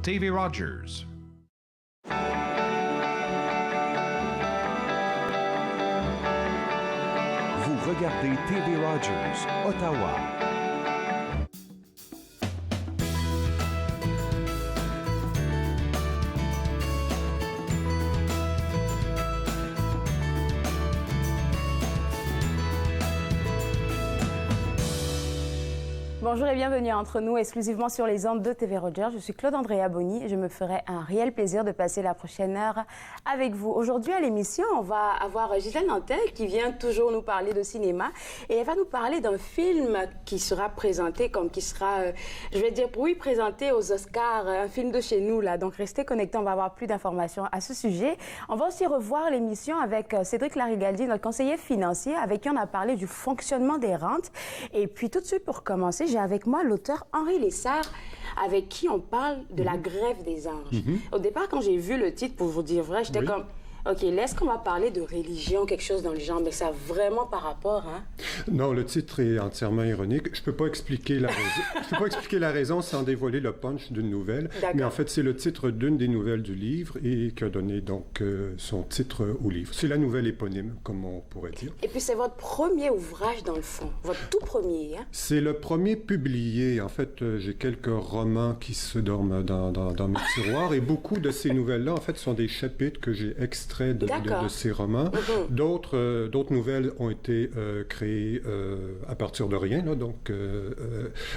TV Rogers. Vous regardez TV Rogers, Ottawa. Bonjour et bienvenue entre nous exclusivement sur les ondes de TV Rogers. Je suis Claude Andrea Bonny et je me ferai un réel plaisir de passer la prochaine heure avec vous. Aujourd'hui à l'émission, on va avoir Gisèle Nantel qui vient toujours nous parler de cinéma et elle va nous parler d'un film qui sera présenté présenté aux Oscars, un film de chez nous là. Donc restez connectés, on va avoir plus d'informations à ce sujet. On va aussi revoir l'émission avec Cédric Larigaldi, notre conseiller financier, avec qui on a parlé du fonctionnement des rentes. Et puis tout de suite pour commencer, j'ai avec moi l'auteur Henri Lessard, avec qui on parle de la grève des anges. Au départ, quand j'ai vu le titre, pour vous dire vrai, j'étais comme... OK, là, est-ce qu'on va parler de religion, quelque chose dans le genre? Mais ça a vraiment par rapport, hein? Non, le titre est entièrement ironique. Je peux pas expliquer la raison. Je peux pas expliquer la raison sans dévoiler le punch d'une nouvelle. Mais en fait, c'est le titre d'une des nouvelles du livre et qui a donné donc son titre au livre. C'est la nouvelle éponyme, comme on pourrait dire. Et puis, c'est votre premier ouvrage, dans le fond. Votre tout premier, hein? C'est le premier publié. En fait, j'ai quelques romans qui se dorment dans mes tiroirs et beaucoup de ces nouvelles-là, en fait, sont des chapitres que j'ai extraits de ces romans. D'autres nouvelles ont été créées à partir de rien, là, donc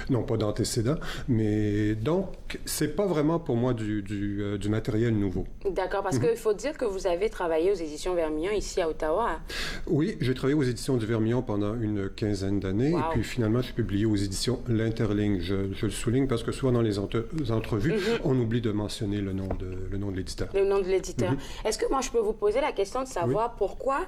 non pas d'antécédents, mais donc c'est pas vraiment pour moi du matériel nouveau. D'accord, parce qu'il faut dire que vous avez travaillé aux éditions Vermillon ici à Ottawa. Oui, j'ai travaillé aux éditions du Vermillon pendant une quinzaine d'années et puis finalement je suis publié aux éditions L'Interligne. Je le souligne parce que souvent dans les entrevues, on oublie de mentionner le nom de l'éditeur. Le nom de l'éditeur. Est-ce que moi je peux vous poser la question de savoir pourquoi,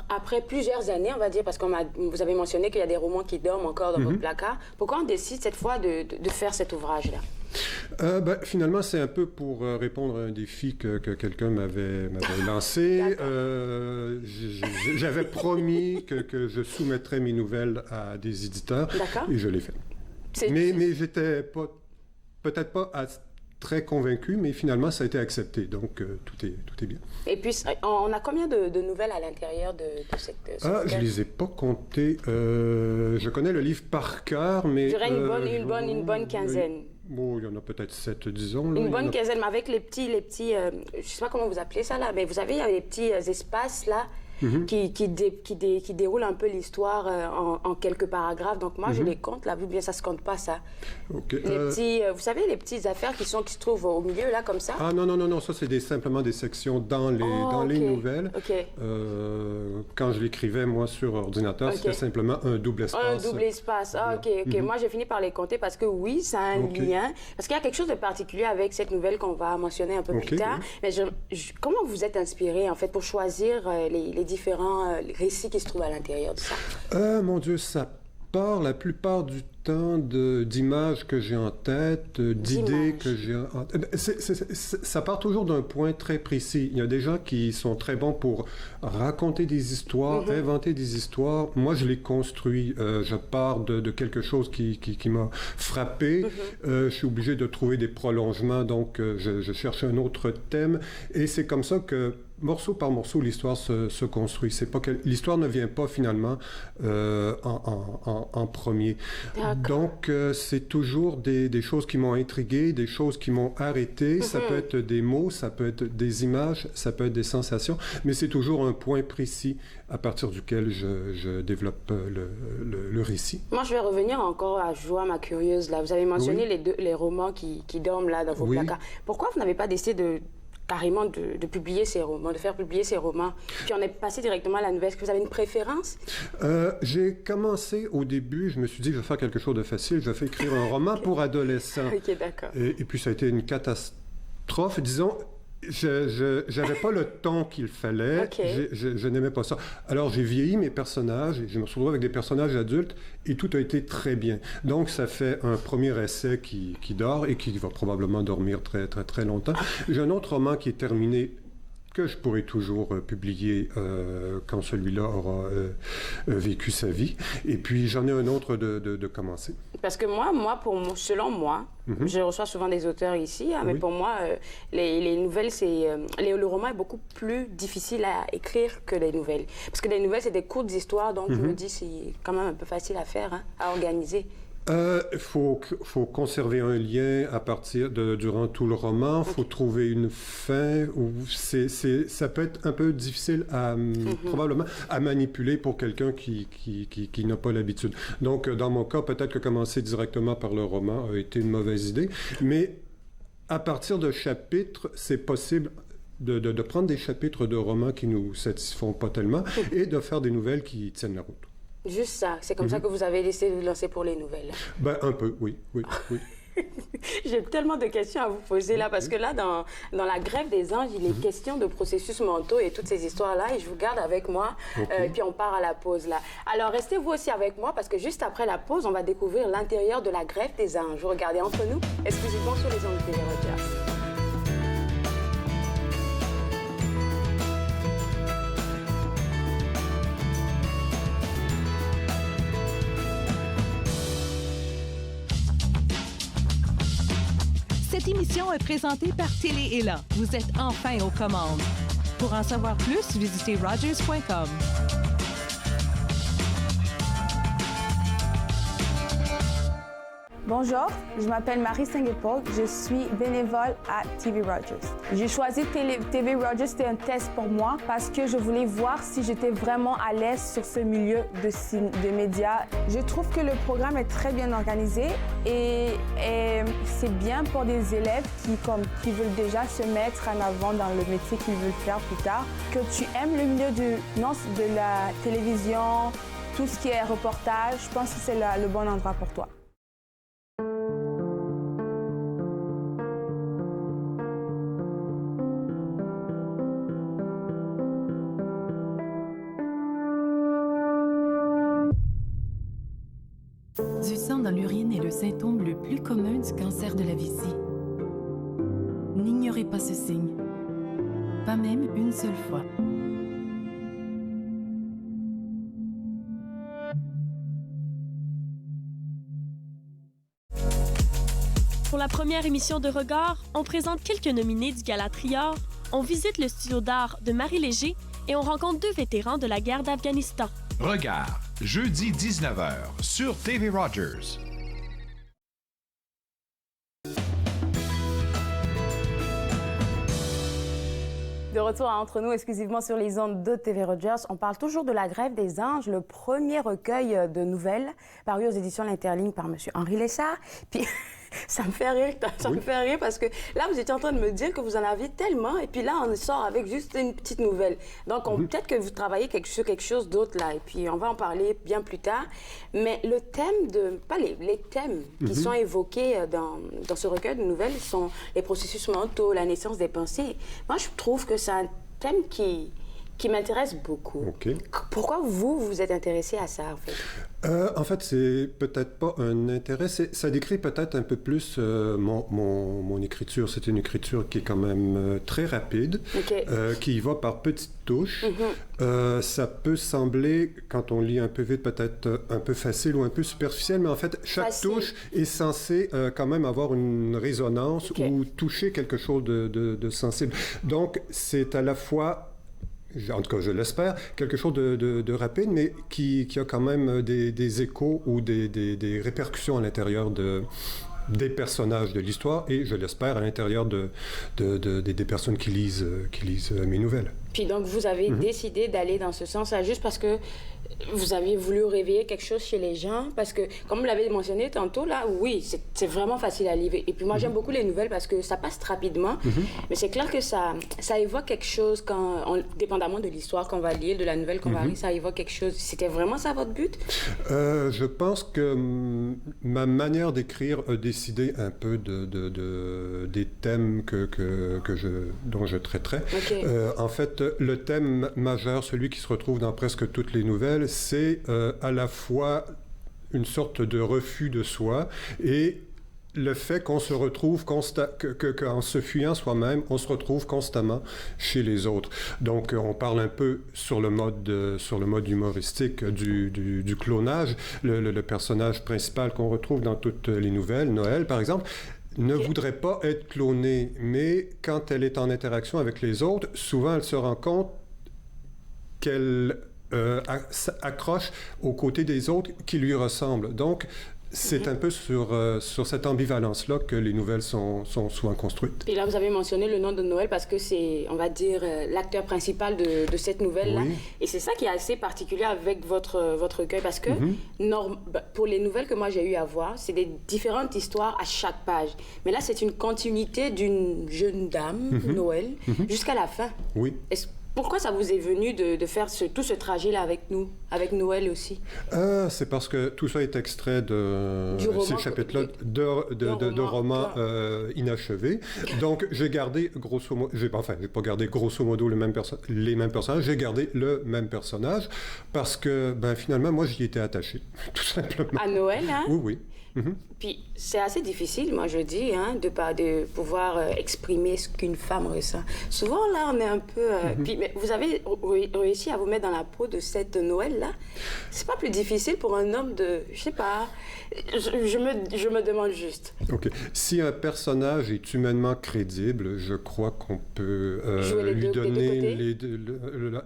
après plusieurs années, on va dire, parce que vous avez mentionné qu'il y a des romans qui dorment encore dans votre placard, pourquoi on décide cette fois de faire cet ouvrage-là? Finalement, c'est un peu pour répondre à un défi que quelqu'un m'avait lancé. J'avais promis que je soumettrais mes nouvelles à des éditeurs et je l'ai fait. Mais j'étais peut-être pas très convaincu, mais finalement, ça a été accepté. Donc, tout est bien. Et puis, on a combien de nouvelles à l'intérieur de cette je les ai pas comptées. Je connais le livre par cœur, mais... Je dirais une bonne quinzaine. Bon, il y en a peut-être 7, disons. Là. Une bonne quinzaine, mais avec les petits, je sais pas comment vous appelez ça, là, mais vous savez, il y a les petits espaces, là, qui déroulent un peu l'histoire en quelques paragraphes. Donc, moi, je les compte, là, bien, ça se compte pas, ça. OK. Les petits, vous savez, les petites affaires qui se trouvent au milieu, là, comme ça? Ah, non, ça, c'est simplement des sections dans les nouvelles. OK. Quand je l'écrivais, moi, sur ordinateur, c'était simplement un double espace. Un double espace, OK. Moi, j'ai fini par les compter parce que, oui, ça a un lien. Parce qu'il y a quelque chose de particulier avec cette nouvelle qu'on va mentionner un peu plus tard. Mais comment vous êtes inspiré, en fait, pour choisir les différents récits qui se trouvent à l'intérieur de ça? Mon Dieu, ça part la plupart du temps d'images que j'ai en tête, d'idées que j'ai en tête. Ça part toujours d'un point très précis. Il y a des gens qui sont très bons pour raconter des histoires, inventer des histoires. Moi, je les construis. Je pars de quelque chose qui m'a frappé. Je suis obligé de trouver des prolongements, donc je cherche un autre thème. Et c'est comme ça que morceau par morceau, l'histoire se construit. C'est pas que l'histoire ne vient pas finalement en premier. Donc, c'est toujours des choses qui m'ont intrigué, des choses qui m'ont arrêté. Ça peut être des mots, ça peut être des images, ça peut être des sensations, mais c'est toujours un point précis à partir duquel je développe le récit. Moi, je vais revenir encore à Joie, ma curieuse. Là. Vous avez mentionné les romans qui dorment là dans vos placards. Pourquoi vous n'avez pas décidé carrément de publier ces romans, de faire publier ces romans, puis on est passé directement à la nouvelle? Est-ce que vous avez une préférence? J'ai commencé au début, je me suis dit, je vais faire quelque chose de facile, je vais écrire un roman pour adolescents. OK, d'accord. Et puis ça a été une catastrophe, disons. J'avais pas le ton qu'il fallait. Je n'aimais pas ça. Alors, j'ai vieilli mes personnages et je me suis retrouvé avec des personnages adultes et tout a été très bien. Donc, ça fait un premier essai qui dort et qui va probablement dormir très, très, très longtemps. J'ai un autre roman qui est terminé que je pourrai toujours publier quand celui-là aura vécu sa vie. Et puis, j'en ai un autre de commencer. Parce que selon moi, je reçois souvent des auteurs ici, mais pour moi, les nouvelles, le roman est beaucoup plus difficile à écrire que les nouvelles. Parce que les nouvelles, c'est des courtes histoires, donc je me dis c'est quand même un peu facile à faire, à organiser. Faut conserver un lien à partir durant tout le roman. Faut trouver une fin où ça peut être un peu difficile probablement à manipuler pour quelqu'un qui n'a pas l'habitude. Donc, dans mon cas, peut-être que commencer directement par le roman a été une mauvaise idée, mais à partir de chapitres, c'est possible de prendre des chapitres de romans qui nous satisfont pas tellement et de faire des nouvelles qui tiennent la route. Juste ça. C'est comme ça que vous avez décidé de vous lancer pour les nouvelles. Ben, un peu, oui. J'ai tellement de questions à vous poser là, parce que là, dans La Grève des anges, il est question de processus mentaux et toutes ces histoires-là, et je vous garde avec moi, et puis on part à la pause là. Alors, restez vous aussi avec moi, parce que juste après la pause, on va découvrir l'intérieur de La Grève des anges. Vous regardez entre nous, exclusivement sur les ondes de TV Rogers. Cette émission est présentée par Télé-Élan. Vous êtes enfin aux commandes. Pour en savoir plus, visitez rogers.com. Bonjour, je m'appelle Marie Saint-Guépol, je suis bénévole à TV Rogers. J'ai choisi TV Rogers, c'était un test pour moi parce que je voulais voir si j'étais vraiment à l'aise sur ce milieu de médias. Je trouve que le programme est très bien organisé et c'est bien pour des élèves qui veulent déjà se mettre en avant dans le métier qu'ils veulent faire plus tard. Que tu aimes le milieu de la télévision, tout ce qui est reportage, je pense que c'est le bon endroit pour toi. Du sang dans l'urine est le symptôme le plus commun du cancer de la vessie. N'ignorez pas ce signe, pas même une seule fois. Pour la première émission de Regard, on présente quelques nominés du Gala Trior, on visite le studio d'art de Marie Léger et on rencontre deux vétérans de la guerre d'Afghanistan. Regard, jeudi 19h sur TV Rogers. De retour à Entre nous, exclusivement sur les ondes de TV Rogers, on parle toujours de La Grève des anges, le premier recueil de nouvelles paru aux éditions L'Interligne par M. Henri Lessard. Puis ça me fait rire, me fait rire parce que là, vous étiez en train de me dire que vous en aviez tellement, et puis là, on sort avec juste une petite nouvelle. Donc, peut-être que vous travaillez sur quelque chose d'autre là, et puis on va en parler bien plus tard. Mais le thème les thèmes qui sont évoqués dans ce recueil de nouvelles sont les processus mentaux, la naissance des pensées. Moi, je trouve que c'est un thème qui m'intéresse beaucoup. Okay. Pourquoi vous êtes intéressé à ça, en fait? En fait, c'est peut-être pas un intérêt. Ça décrit peut-être un peu plus mon écriture. C'est une écriture qui est quand même très rapide, qui y va par petites touches. Ça peut sembler, quand on lit un peu vite, peut-être un peu facile ou un peu superficiel, mais en fait, chaque touche est censée quand même avoir une résonance ou toucher quelque chose de sensible. Donc, c'est à la fois, en tout cas, je l'espère, quelque chose de rapide, mais qui a quand même des échos ou des répercussions à l'intérieur des personnages de l'histoire et, je l'espère, à l'intérieur des personnes qui lisent mes nouvelles. Puis donc, vous avez décidé d'aller dans ce sens-là juste parce que vous aviez voulu réveiller quelque chose chez les gens, parce que, comme vous l'avez mentionné tantôt, là, oui, c'est vraiment facile à lire. Et puis moi, j'aime beaucoup les nouvelles parce que ça passe rapidement, mais c'est clair que ça évoque quelque chose, dépendamment de l'histoire qu'on va lire, de la nouvelle qu'on va lire, ça évoque quelque chose. C'était vraiment ça votre but? Je pense que ma manière d'écrire a décidé un peu des thèmes dont je traiterai. En fait, le thème majeur, celui qui se retrouve dans presque toutes les nouvelles, c'est à la fois une sorte de refus de soi et le fait qu'on se retrouve qu'en se fuyant soi-même, on se retrouve constamment chez les autres. Donc, on parle un peu sur le mode humoristique du clonage. Le personnage principal qu'on retrouve dans toutes les nouvelles, Noël, par exemple, ne voudrait pas être clonée, mais quand elle est en interaction avec les autres, souvent elle se rend compte qu'elle accroche aux côtés des autres qui lui ressemblent. Donc, c'est un peu sur cette ambivalence-là que les nouvelles sont souvent construites. Et là, vous avez mentionné le nom de Noël parce que c'est, on va dire, l'acteur principal de cette nouvelle-là. Oui. Et c'est ça qui est assez particulier avec votre recueil parce que pour les nouvelles que moi j'ai eu à voir, c'est des différentes histoires à chaque page. Mais là, c'est une continuité d'une jeune dame, Noël, jusqu'à la fin. Oui. Pourquoi ça vous est venu de faire tout ce trajet-là avec nous, avec Noël aussi? C'est parce que tout ça est extrait de ces chapitres-là de romans inachevés. Donc, j'ai gardé grosso modo... j'ai pas gardé grosso modo les mêmes personnages, j'ai gardé le même personnage parce que, finalement, moi, j'y étais attaché, tout simplement. À Noël, hein? Oui. Puis c'est assez difficile, moi je dis, de pouvoir exprimer ce qu'une femme ressent. Souvent là, on est un peu... mais vous avez réussi à vous mettre dans la peau de cette Noël-là. C'est pas plus difficile pour un homme de... Je sais pas. Je me demande juste. OK. Si un personnage est humainement crédible, je crois qu'on peut lui donner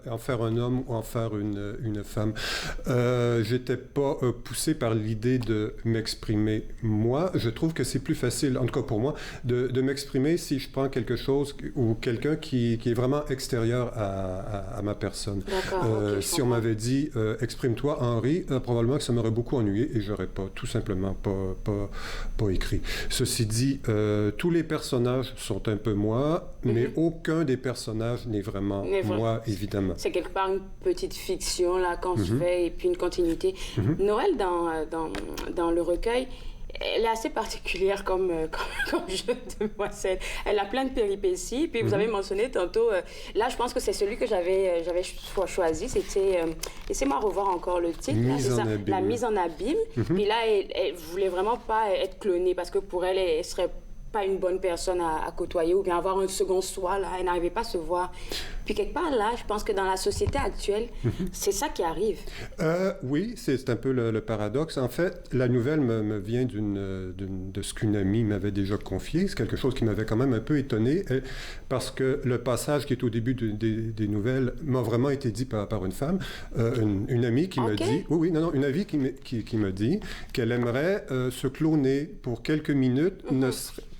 en faire un homme ou en faire une femme. J'étais pas poussé par l'idée de m'exprimer. Moi, je trouve que c'est plus facile, en tout cas pour moi, de m'exprimer si je prends quelque chose ou quelqu'un qui est vraiment extérieur à ma personne. D'accord. Si on m'avait dit « exprime-toi, Henri », probablement que ça m'aurait beaucoup ennuyé et j'aurais tout simplement pas écrit. Ceci dit, tous les personnages sont un peu moi, mais aucun des personnages n'est vraiment moi, évidemment. C'est quelque part une petite fiction, là, quand je fais, et puis une continuité. Noël, dans le recueil, elle est assez particulière comme jeune demoiselle. Elle a plein de péripéties. Puis vous avez mentionné tantôt, là je pense que c'est celui que j'avais choisi, c'était, laissez-moi revoir encore le titre, La mise en abîme. Puis là, elle voulait vraiment pas être clonée parce que pour elle, elle serait pas une bonne personne à côtoyer ou bien avoir un second soi, là. Elle n'arrivait pas à se voir. Puis quelque part, là, je pense que dans la société actuelle, c'est ça qui arrive. Oui, c'est un peu le paradoxe. En fait, la nouvelle me vient de ce qu'une amie m'avait déjà confié. C'est quelque chose qui m'avait quand même un peu étonné parce que le passage qui est au début des nouvelles m'a vraiment été dit par une femme, une amie qui me dit... une amie qui me dit qu'elle aimerait se cloner pour quelques minutes,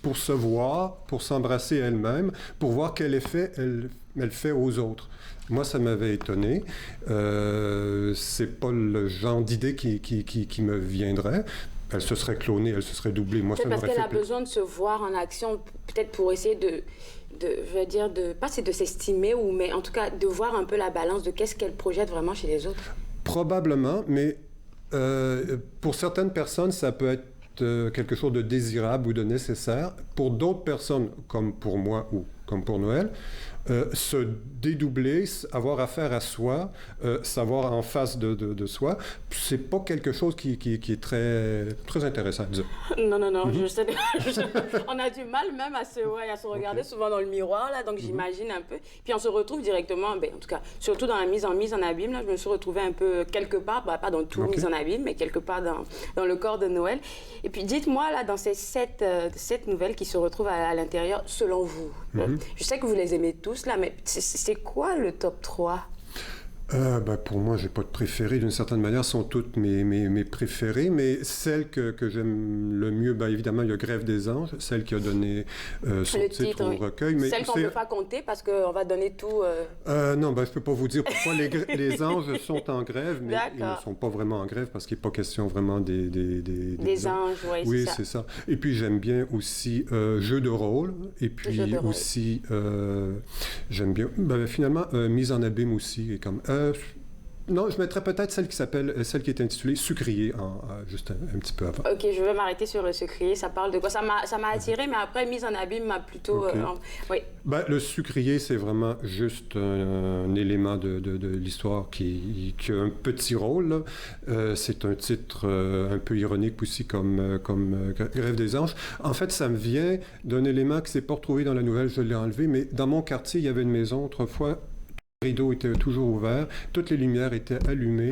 pour se voir, pour s'embrasser elle-même, pour voir quel effet elle fait aux autres. Moi, ça m'avait étonné. C'est pas le genre d'idée qui me viendrait. Elle se serait clonée, elle se serait doublée. Moi, ça parce m'aurait qu'elle fait a besoin de se voir en action, peut-être pour essayer pas c'est de s'estimer, mais en tout cas de voir un peu la balance de qu'est-ce qu'elle projette vraiment chez les autres. Probablement, mais pour certaines personnes, ça peut être quelque chose de désirable ou de nécessaire. Pour d'autres personnes, comme pour moi ou comme pour Noël, se dédoubler, avoir affaire à soi, savoir en face de soi, c'est pas quelque chose qui est très, très intéressant à dire. Non, je sais. On a du mal même à se regarder souvent dans le miroir, là, donc j'imagine un peu. Puis on se retrouve directement, en tout cas, surtout dans la mise en abîme, là, je me suis retrouvée un peu quelque part, pas dans tout mise en abîme, mais quelque part dans le corps de Noël. Et puis dites-moi, là, dans ces sept nouvelles qui se retrouvent à l'intérieur, selon vous, je sais que vous les aimez tous, là, mais c'est quoi le top 3? Pour moi, j'ai pas de préféré. D'une certaine manière, sont toutes mes préférées, mais celle que j'aime le mieux, évidemment, il y a Grève des anges, celle qui a donné son titre au recueil. Mais celle qu'on ne peut pas compter parce qu'on va donner tout... Non, je peux pas vous dire pourquoi les anges sont en grève, mais ils ne sont pas vraiment en grève parce qu'il n'est pas question vraiment des anges. Oui, c'est ça. Et puis, j'aime bien aussi Jeu de rôle, et puis aussi, j'aime bien, finalement, Mise en abîme aussi, et comme... Non, je mettrais peut-être celle qui est intitulée Sucrier, juste un petit peu avant. OK, je vais m'arrêter sur le Sucrier. Ça parle de quoi? Ça m'a attiré, mais après, Mise en abîme m'a plutôt... Okay. Oui. Ben, le Sucrier, c'est vraiment juste un élément de l'histoire qui a un petit rôle. C'est un titre un peu ironique aussi, comme Grève des anges. En fait, ça me vient d'un élément qui ne s'est pas retrouvé dans la nouvelle, je l'ai enlevé, mais dans mon quartier, il y avait une maison autrefois. Le rideau était toujours ouvert, toutes les lumières étaient allumées,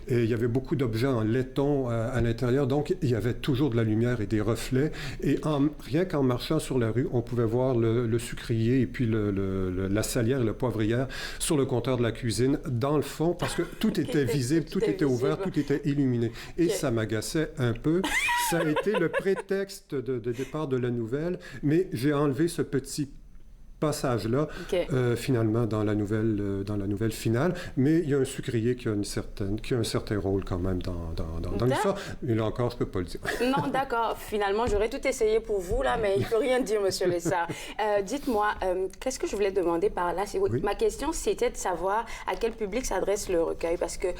et il y avait beaucoup d'objets en laiton à l'intérieur, donc il y avait toujours de la lumière et des reflets, et rien qu'en marchant sur la rue, on pouvait voir le sucrier et puis la salière et la poivrière sur le comptoir de la cuisine, dans le fond, parce que tout était visible, tout était ouvert, tout était illuminé, et ça m'agaçait un peu. Ça a été le prétexte de départ de la nouvelle, mais j'ai enlevé ce petit passage-là, finalement, dans la nouvelle finale. Mais il y a un sucrier qui a un certain rôle quand même dans l'histoire. Et là encore, je ne peux pas le dire. Non, d'accord. Finalement, j'aurais tout essayé pour vous, là, mais il ne peut rien dire, M. Lessard. Dites-moi, qu'est-ce que je voulais demander par là? Oui. Ma question, c'était de savoir à quel public s'adresse le recueil, parce qu'il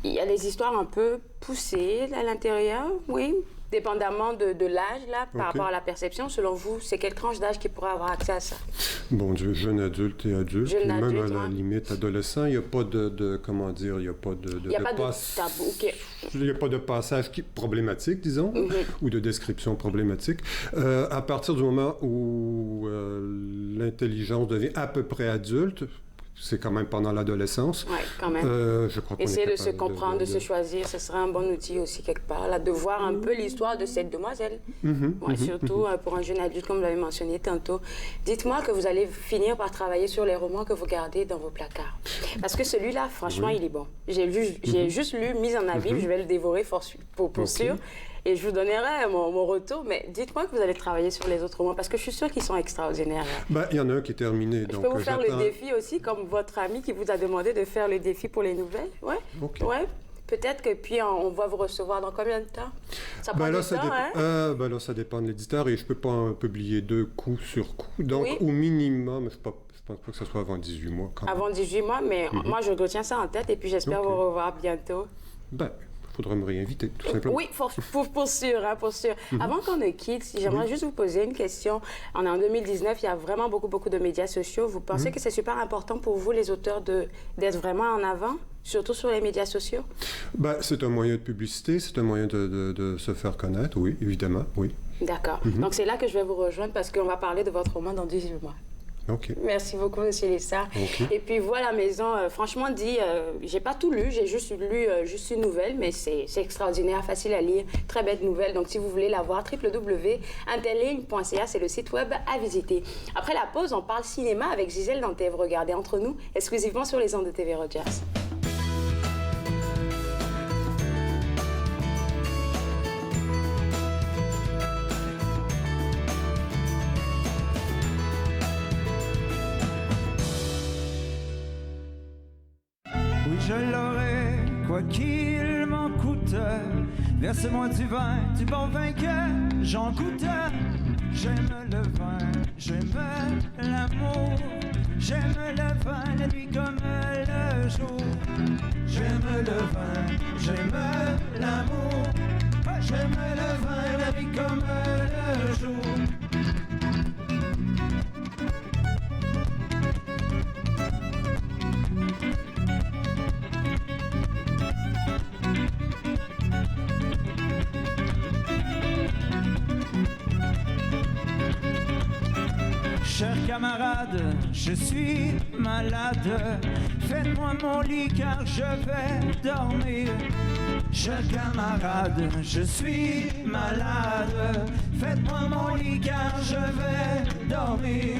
y a des histoires un peu poussées à l'intérieur, oui. Dépendamment de l'âge, là, par rapport à la perception, selon vous, c'est quelle tranche d'âge qui pourrait avoir accès à ça? Bon Dieu, jeune adulte et adulte, même à la limite adolescent, il n'y a pas comment dire, il n'y a pas de tabou, OK. Il n'y a pas de passage problématique, disons, ou de description problématique. À partir du moment où l'intelligence devient à peu près adulte, c'est quand même pendant l'adolescence. Oui, quand même. Je crois qu'on essayer de se comprendre, de se choisir, ce serait un bon outil aussi quelque part, là, de voir un peu l'histoire de cette demoiselle. Surtout pour un jeune adulte, comme vous l'avez mentionné tantôt. Dites-moi que vous allez finir par travailler sur les romans que vous gardez dans vos placards. Parce que celui-là, franchement, il est bon. J'ai juste lu Mise en abîme, je vais le dévorer pour sûr. Et je vous donnerai mon retour, mais dites-moi que vous allez travailler sur les autres romans, parce que je suis sûre qu'ils sont extraordinaires. Ben, il y en a un qui est terminé. Je peux vous faire le défi aussi, comme votre ami qui vous a demandé de faire le défi pour les nouvelles. Oui. Ouais. Peut-être que puis on va vous recevoir dans combien de temps? Ça prend du temps, hein? Là, ça dépend de l'éditeur et je ne peux pas publier 2 coups sur coup. Donc, au minimum, je ne pense pas que ce soit avant 18 mois. Avant 18 mois, mais moi, je retiens ça en tête et puis j'espère vous revoir bientôt. Ben, il faudra me réinviter, tout simplement. Oui, pour sûr, hein, pour sûr. Avant qu'on ne quitte, j'aimerais juste vous poser une question. On est en 2019, il y a vraiment beaucoup de médias sociaux. Vous pensez que c'est super important pour vous, les auteurs, d'être vraiment en avant, surtout sur les médias sociaux? Ben, c'est un moyen de publicité, c'est un moyen de se faire connaître, oui, évidemment, oui. D'accord. Donc, c'est là que je vais vous rejoindre parce qu'on va parler de votre roman dans 18 mois. Okay. Merci beaucoup, M. Lessard. Et puis voilà, maison, franchement dit, j'ai pas tout lu, j'ai juste lu juste une nouvelle, mais c'est extraordinaire, facile à lire, très belle nouvelle. Donc si vous voulez la voir, www.intelligne.ca, c'est le site web à visiter. Après la pause, on parle cinéma avec Gisèle Dantèvre. Regardez Entre nous, exclusivement sur les ondes de TV Rogers. Je l'aurai, quoi qu'il m'en coûte. Verse-moi du vin, du bon vin que j'en goûte. J'aime le vin, j'aime l'amour. J'aime le vin, la nuit comme le jour. J'aime le vin, j'aime l'amour. J'aime le vin, la nuit comme le jour. Chers camarades, je suis malade. Faites-moi mon lit car je vais dormir. Chers camarades, je suis malade. Faites-moi mon lit car je vais dormir.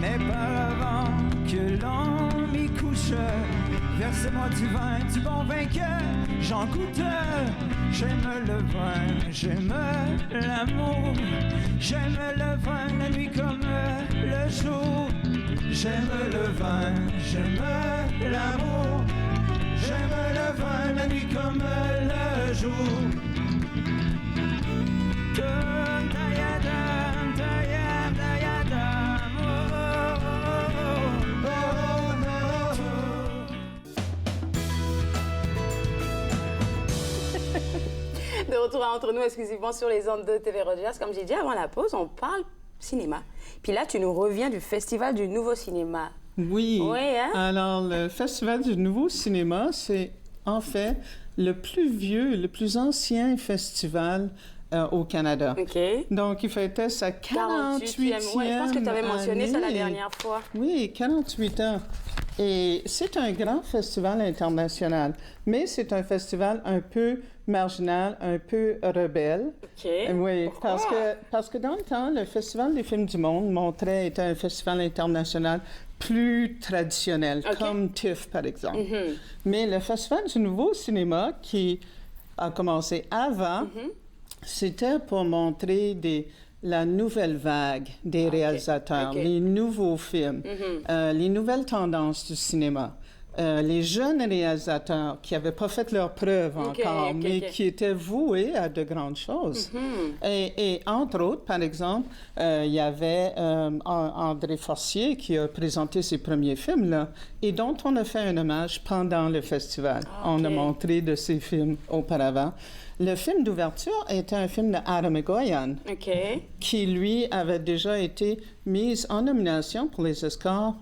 Mais pas avant que l'on m'y couche. Versez-moi du vin, du bon vin que j'en goûte. J'aime le vin, j'aime l'amour. J'aime le vin, la nuit comme le jour. J'aime le vin, j'aime l'amour. J'aime le vin, la nuit comme le jour. retour entre nous exclusivement sur les ondes de TV Rogers. Comme j'ai dit avant la pause, on parle cinéma. Puis là, tu nous reviens du Festival du Nouveau Cinéma. Oui. Oui, hein? Alors, le Festival du Nouveau Cinéma, c'est en fait le plus vieux, le plus ancien festival au Canada. OK. Donc, il fêtait sa 48e ouais, je pense que tu avais mentionné ça la dernière fois. Oui, 48 ans. Et c'est un grand festival international, mais c'est un festival un peu marginal, un peu rebelle. OK. Oui, Pourquoi? parce que dans le temps, le Festival des films du monde était un festival international plus traditionnel, comme TIFF, par exemple. Mais le Festival du Nouveau Cinéma, qui a commencé avant, c'était pour montrer la nouvelle vague des réalisateurs, les nouveaux films, les nouvelles tendances du cinéma. Les jeunes réalisateurs qui n'avaient pas fait leur preuve encore, mais qui étaient voués à de grandes choses. Et entre autres, par exemple, il y avait André Forcier qui a présenté ses premiers films, là, et dont on a fait un hommage pendant le festival. On a montré de ses films auparavant. Le film d'ouverture était un film de Adam Egoyan, qui, lui, avait déjà été mis en nomination pour les Oscars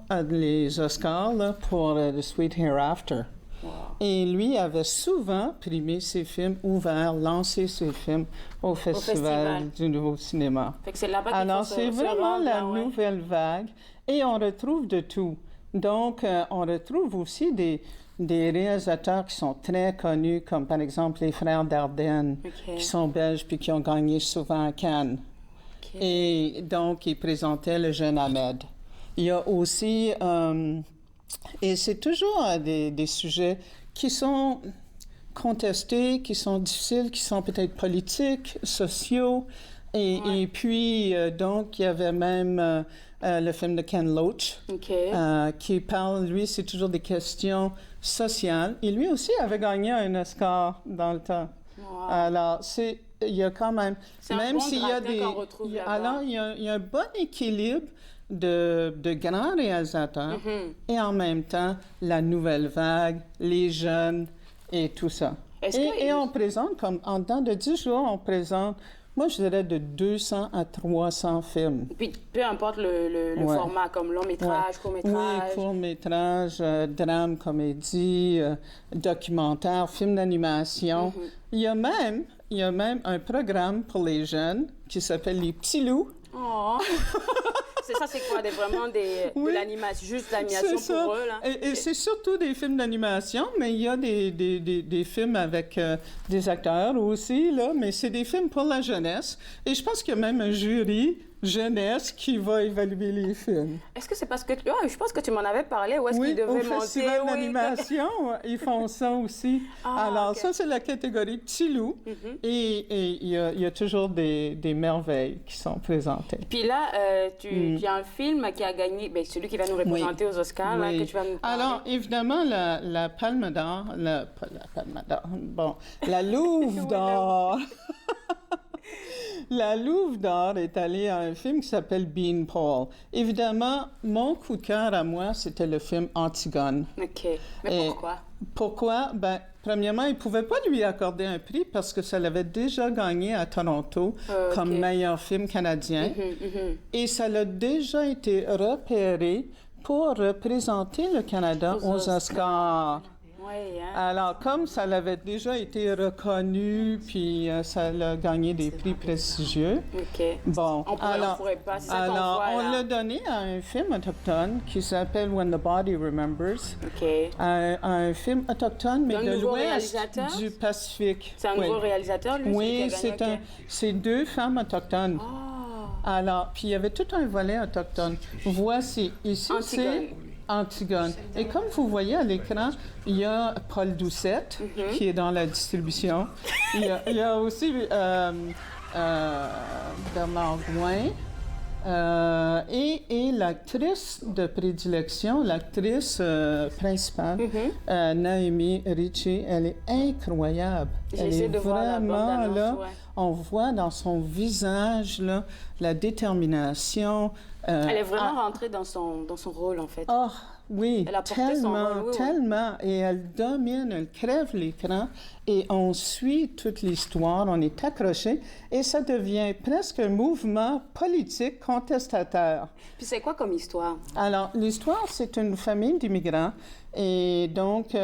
là, pour The Sweet Hereafter. Wow. Et lui avait souvent primé ses films ouverts, lancé ses films au Festival du Nouveau Cinéma. Fait que c'est là-bas qu'il Alors, faut c'est vraiment rendre, la nouvelle vague, et on retrouve de tout. Donc, on retrouve aussi des réalisateurs qui sont très connus, comme par exemple les frères Dardenne, qui sont belges puis qui ont gagné souvent à Cannes. Et donc, ils présentaient le jeune Ahmed. Il y a aussi, et c'est toujours des sujets qui sont contestés, qui sont difficiles, qui sont peut-être politiques, sociaux. Et puis, donc, il y avait même le film de Ken Loach, qui parle, lui, c'est toujours des questions sociales. Et lui aussi avait gagné un Oscar dans le temps. Wow. Alors, il y a quand même... Même s'il y a des... Alors, il y a un bon équilibre de grands réalisateurs et en même temps, la nouvelle vague, les jeunes et tout ça. Et on présente, comme en temps de 10 jours, on présente... Moi, je dirais de 200 à 300 films. Puis, peu importe le format, comme long métrage, court métrage. Oui, court métrage, drame, comédie, documentaire, film d'animation. Il y a même un programme pour les jeunes qui s'appelle Les Petits Loups. Oh! C'est quoi? Vraiment de l'animation, juste de l'animation pour eux, là? Et c'est surtout des films d'animation, mais il y a des films avec des acteurs aussi, là, mais c'est des films pour la jeunesse. Et je pense qu'il y a même un jury jeunesse qui va évaluer les films. Est-ce que c'est parce que... je pense que tu m'en avais parlé. Où est-ce qu'ils devaient monter? Au festival d'animation, ils font ça aussi. Alors, ça, c'est la catégorie Petit Loup. Et il y a toujours des merveilles qui sont présentées. Puis là, tu as un film qui a gagné, celui qui va nous représenter aux Oscars, là, que tu vas nous parler. Alors, évidemment, la Palme d'Or, la Louve d'Or... La Louve d'Or est allée à un film qui s'appelle Bean Paul. Évidemment, mon coup de cœur à moi, c'était le film Antigone. OK. Mais pourquoi? Pourquoi? Premièrement, ils ne pouvaient pas lui accorder un prix parce que ça l'avait déjà gagné à Toronto comme meilleur film canadien. Et ça l'a déjà été repéré pour représenter le Canada aux Oscars. Alors, comme ça l'avait déjà été reconnu, puis ça a gagné des prix prestigieux. Bon, on l'a donné à un film autochtone qui s'appelle When the Body Remembers. Un film autochtone, mais de l'ouest du Pacifique. C'est un nouveau réalisateur, lui? Oui, c'est 2 femmes autochtones. Alors, puis il y avait tout un volet autochtone. Voici, ici, c'est Antigone. Et comme vous voyez à l'écran, il y a Paul Doucette qui est dans la distribution. Il y a aussi Bernard Gouin et l'actrice de prédilection, l'actrice principale, Naomi Ritchie, elle est incroyable. Elle est vraiment là. on voit dans son visage là, la détermination. Elle est vraiment rentrée dans son rôle, en fait. Oh, oui, elle a porté son rôle, oui, tellement. Et elle domine, elle crève l'écran et on suit toute l'histoire, on est accroché et ça devient presque un mouvement politique contestataire. Puis c'est quoi comme histoire? Alors, l'histoire, c'est une famille d'immigrants et donc il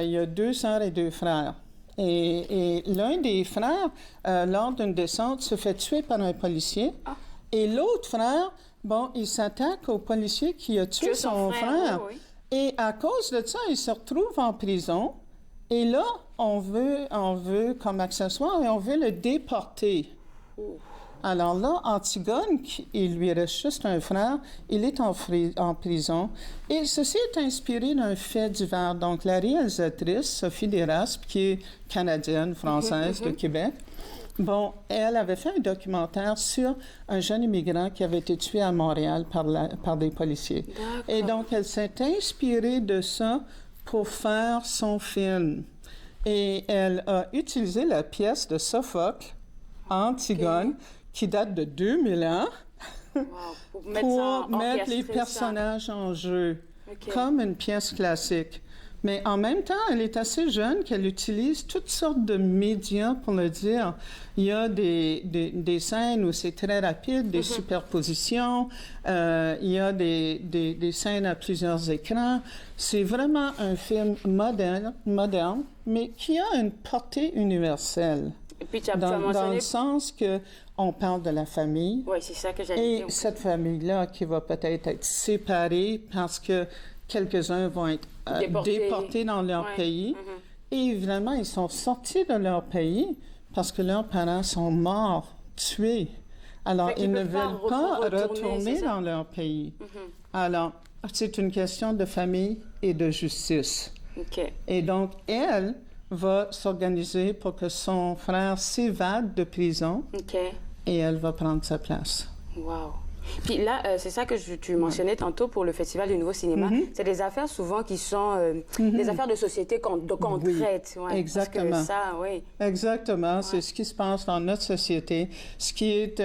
y a 2 sœurs et 2 frères. Et l'un des frères, lors d'une descente, se fait tuer par un policier. Ah. Et l'autre frère, bon, il s'attaque au policier qui a tué son frère. Oui, oui. Et à cause de ça, il se retrouve en prison. Et là, on veut comme accessoire, et on veut le déporter. Oh. Alors là, Antigone, il lui reste juste un frère, il est en prison. Et ceci est inspiré d'un fait divers. Donc, la réalisatrice, Sophie Desraspes, qui est canadienne, française, de Québec, bon, elle avait fait un documentaire sur un jeune immigrant qui avait été tué à Montréal par des policiers. Et donc, elle s'est inspirée de ça pour faire son film. Et elle a utilisé la pièce de Sophocle, Antigone, qui date de 2000 ans, pour mettre les personnages en jeu, comme une pièce classique. Mais en même temps, elle est assez jeune qu'elle utilise toutes sortes de médias pour le dire. Il y a des scènes où c'est très rapide, des superpositions, il y a des scènes à plusieurs écrans. C'est vraiment un film moderne, mais qui a une portée universelle. Et puis, tu as mentionné... Dans le sens qu'on parle de la famille. Oui, c'est ça que j'allais dire. Et cette famille-là qui va peut-être être séparée parce que quelques-uns vont être déportés dans leur pays. Et évidemment, ils sont sortis de leur pays parce que leurs parents sont morts, tués. Alors, ils ne veulent pas retourner dans leur pays. Alors, c'est une question de famille et de justice. Et donc, elle va s'organiser pour que son frère s'évade de prison et elle va prendre sa place. Wow! Puis là, c'est ça que tu mentionnais tantôt pour le Festival du Nouveau Cinéma. C'est des affaires souvent qui sont des affaires de société qu'on traite. Ouais, exactement. Parce que ça, oui. Exactement. C'est ce qui se passe dans notre société, ce qui est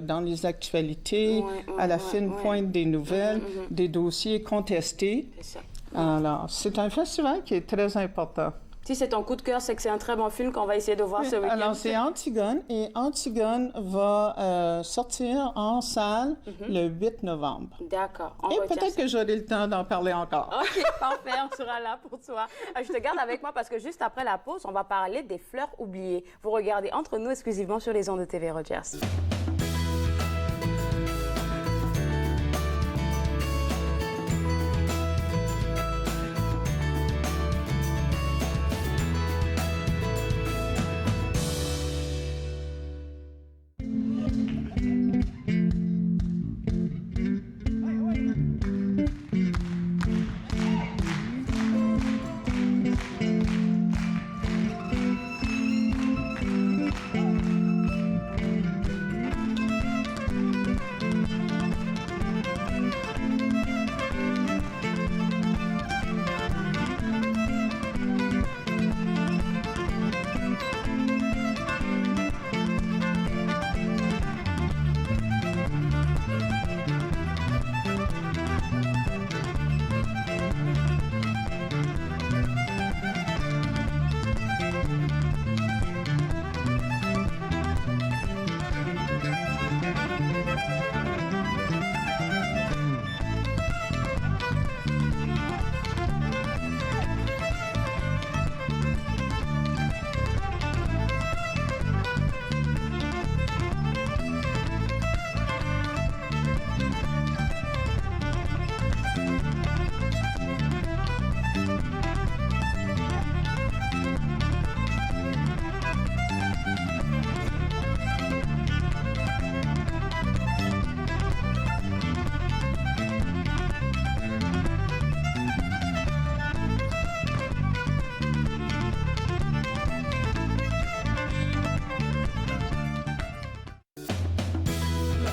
dans les actualités, à la fine pointe des nouvelles, des dossiers contestés. C'est ça. Alors, c'est un festival qui est très important. Si c'est ton coup de cœur, c'est que c'est un très bon film qu'on va essayer de voir ce week-end. Alors, c'est Antigone, et Antigone va sortir en salle le 8 novembre. D'accord. Et peut-être que j'aurai le temps d'en parler encore. OK, parfait, on sera là pour toi. Je te garde avec moi parce que juste après la pause, on va parler des fleurs oubliées. Vous regardez Entre nous exclusivement sur les ondes de TV Rogers.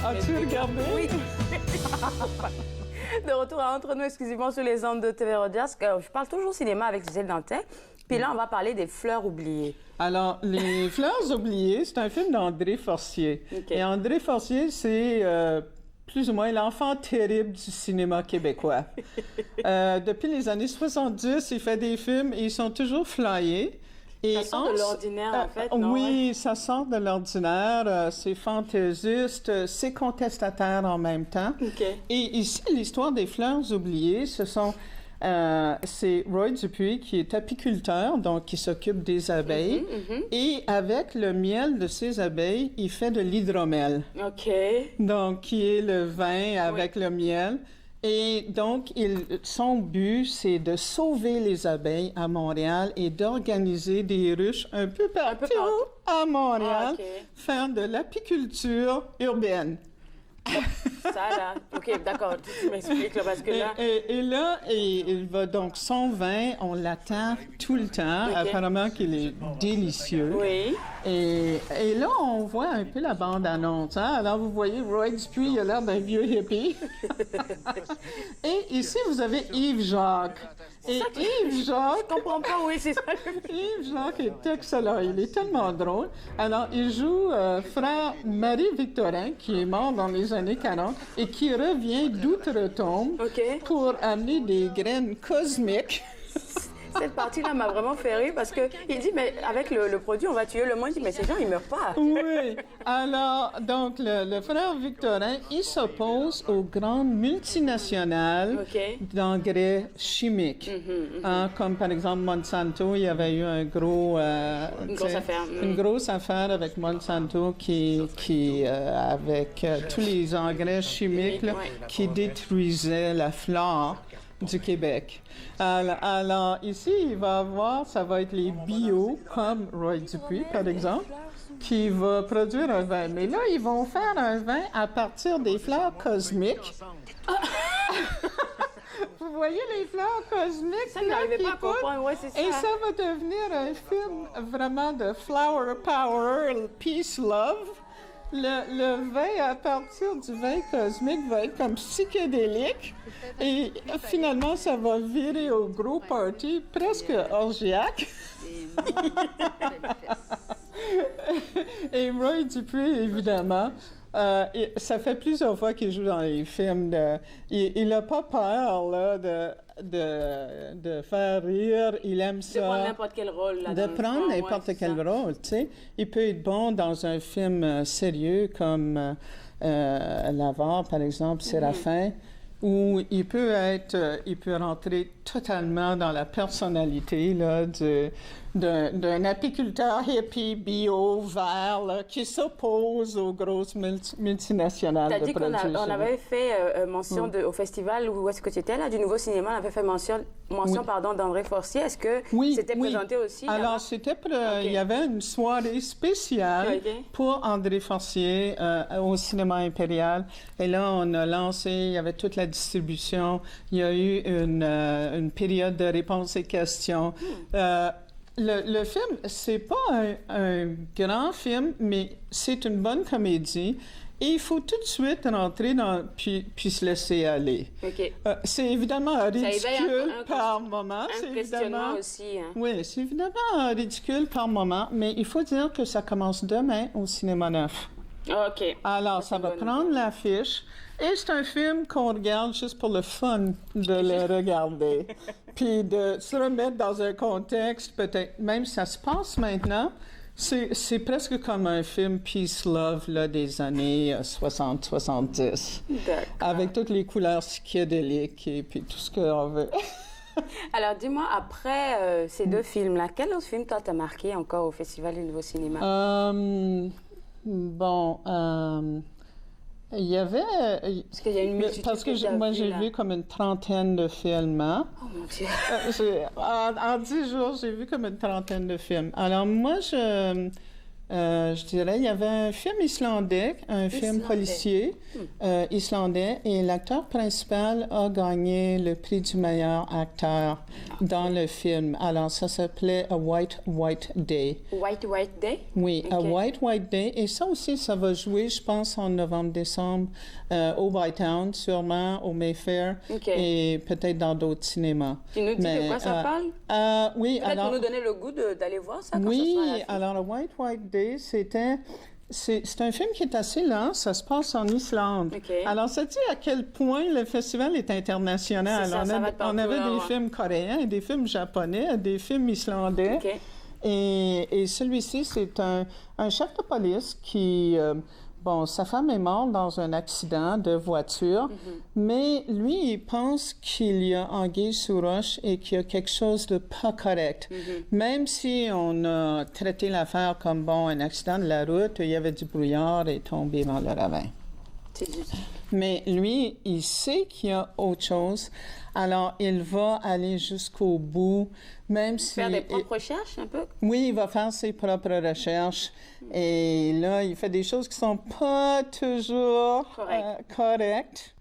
As-tu regardé? Oui. De retour à Entre nous exclusivement sur les ondes de TV Rogers. Je parle toujours cinéma avec Gisèle Dantin. Puis là, on va parler des fleurs oubliées. Alors, Les Fleurs oubliées, c'est un film d'André Forcier. Okay. Et André Forcier, c'est plus ou moins l'enfant terrible du cinéma québécois. Depuis les années 70, il fait des films et ils sont toujours flyés. Et ça sort de l'ordinaire, en fait, non? Oui, ça sort de l'ordinaire. C'est fantaisiste, c'est contestataire en même temps. Okay. Et ici, l'histoire des Fleurs oubliées, c'est Roy Dupuis qui est apiculteur, donc qui s'occupe des abeilles. Et avec le miel de ces abeilles, il fait de l'hydromel. OK. Donc, qui est le vin avec le miel. Et donc, son but, c'est de sauver les abeilles à Montréal et d'organiser des ruches un peu partout à Montréal, faire de l'apiculture urbaine. Ça, là. OK, d'accord. Tu m'expliques, là, parce que là... Et là, il va donc, son vin, on l'attend tout le temps. Okay. Apparemment qu'il est délicieux. Oui. Et là, on voit un peu la bande-annonce. Hein? Alors, vous voyez, Roy Dupuis, il a l'air d'un vieux hippie. Et ici, vous avez Yves Jacques. Et Yves Jacques... Je comprends pas, oui, c'est ça. Yves Jacques est excellent. Il est tellement drôle. Alors, il joue frère Marie-Victorin, qui est mort dans les années 40 et qui revient d'outre-tombe pour amener des graines cosmiques. Cette partie-là m'a vraiment fait rire parce qu'il dit, mais avec le produit, on va tuer le monde. Il dit, mais ces gens, ils meurent pas. Oui. Alors, donc, le frère Victorin, il s'oppose aux grandes multinationales d'engrais chimiques. Comme, par exemple, Monsanto, il y avait eu une grosse affaire avec Monsanto qui avec tous les engrais chimiques là, qui détruisaient la flore du Québec. Alors, ici, ça va être les bio, comme Roy Dupuis, par exemple, qui va produire un vin. Mais là, ils vont faire un vin à partir des fleurs cosmiques. Vous voyez les fleurs cosmiques? Ça, n'arrivait pas à comprendre, c'est ça. Et ça va devenir un film vraiment de flower power, peace, love. Le vin, à partir du vin cosmique, va être comme psychédélique. Et finalement, ça va virer au gros party, presque orgiaque. Et Roy Dupuis, évidemment, ça fait plusieurs fois qu'il joue dans les films. Il n'a pas peur là, de faire rire. Il aime ça. De prendre n'importe quel rôle. Là, de prendre n'importe quel rôle, tu sais. Il peut être bon dans un film sérieux comme L'Avare, par exemple, Séraphin, où il peut rentrer totalement dans la personnalité là, d'un apiculteur hippie bio vert là, qui s'oppose aux grosses multinationales de produits. T'as dit qu'on avait fait mention au festival où est-ce que tu étais là, du Nouveau Cinéma, on avait fait mention d'André Forcier. Est-ce que c'était présenté aussi? Alors, il y avait une soirée spéciale pour André Forcier au Cinéma Impérial. Et là, on a lancé, il y avait toute la distribution. Il y a eu une période de réponses et questions. Le film, c'est pas un grand film, mais c'est une bonne comédie. Et il faut tout de suite rentrer puis se laisser aller. C'est évidemment ridicule par moment. Un questionnement aussi. Hein. Oui, c'est évidemment ridicule par moment, mais il faut dire que ça commence demain au Cinéma Neuf. OK. Alors, ça va prendre l'affiche. Et c'est un film qu'on regarde juste pour le fun de le regarder. Puis de se remettre dans un contexte, peut-être même ça se passe maintenant. C'est presque comme un film Peace Love là, des années 60-70. Avec toutes les couleurs psychédéliques et puis tout ce qu'on veut. Alors, dis-moi, après ces deux films-là, quel autre film t'a marqué encore au Festival du Nouveau Cinéma? Il y avait... Parce qu'il y a une multitude. Parce que moi, j'ai vu comme une trentaine de films. Hein? Oh mon Dieu! En 10 jours, j'ai vu comme une trentaine de films. Alors moi, Je dirais, il y avait un film islandais, un film policier islandais, et l'acteur principal a gagné le prix du meilleur acteur dans le film. Alors, ça s'appelait A White White Day. White White Day? Oui, A White White Day. Et ça aussi, ça va jouer, je pense, en novembre-décembre au Bytown, sûrement, au Mayfair, et peut-être dans d'autres cinémas. Tu nous dis de quoi ça parle? Oui, peut-être alors... pour nous donner le goût d'aller voir ça quand oui, ça sera à la fin. alors, A White White Day, c'est un film qui est assez lent, ça se passe en Islande. Alors, ça dit à quel point le festival est international. On avait des films coréens, des films japonais, des films islandais. Et celui-ci, c'est un chef de police qui... sa femme est morte dans un accident de voiture, mais lui, il pense qu'il y a anguille sous roche et qu'il y a quelque chose de pas correct. Même si on a traité l'affaire comme, un accident de la route, il y avait du brouillard et tombé dans le ravin. Mais lui, il sait qu'il y a autre chose. Alors, il va aller jusqu'au bout, même si... Faire des propres recherches, un peu? Oui, il va faire ses propres recherches. Et là, il fait des choses qui sont pas toujours correctes.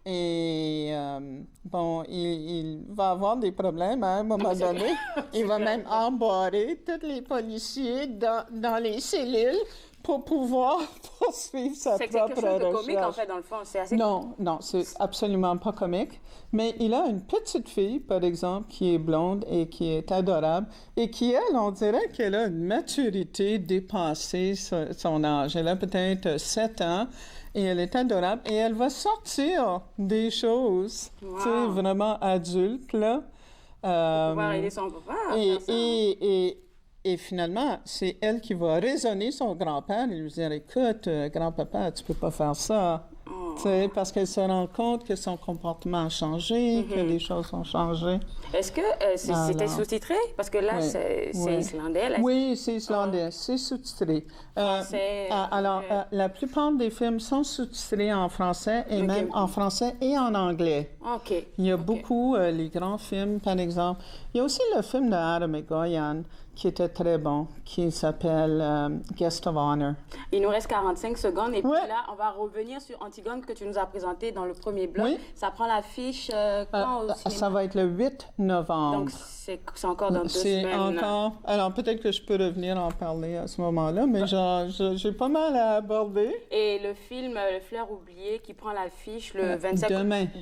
Et, il va avoir des problèmes à un moment donné. Il va même embarrer tous les policiers dans les cellules pour pouvoir poursuivre sa propre recherche. C'est quelque chose de comique, en fait, dans le fond. C'est assez... Non, c'est absolument pas comique. Mais il a une petite fille, par exemple, qui est blonde et qui est adorable et qui, elle, on dirait qu'elle a une maturité dépassée son âge. Elle a peut-être 7 ans et elle est adorable et elle va sortir des choses, tu sais, vraiment adultes, là. Pour pouvoir aider son papa à faire ça. Et finalement, c'est elle qui va raisonner son grand-père et lui dire « Écoute, grand-papa, tu peux pas faire ça. » Parce qu'elle se rend compte que son comportement a changé, que les choses ont changé. Est-ce que c'était sous-titré? Parce que là, c'est islandais. Là, oui, c'est islandais. C'est sous-titré. La plupart des films sont sous-titrés en français et même en français et en anglais. Il y a beaucoup, les grands films, par exemple. Il y a aussi le film de Adam Egoyan, qui était très bon, qui s'appelle Guest of Honor. Il nous reste 45 secondes et puis là, on va revenir sur Antigone que tu nous as présenté dans le premier bloc. Ça prend l'affiche quand au cinéma? Ça va être le 8 novembre. Donc, c'est encore dans 2 semaines. C'est encore... Alors, peut-être que je peux revenir en parler à ce moment-là, mais j'ai pas mal à aborder. Et le film Le Fleur oublié qui prend l'affiche le 25...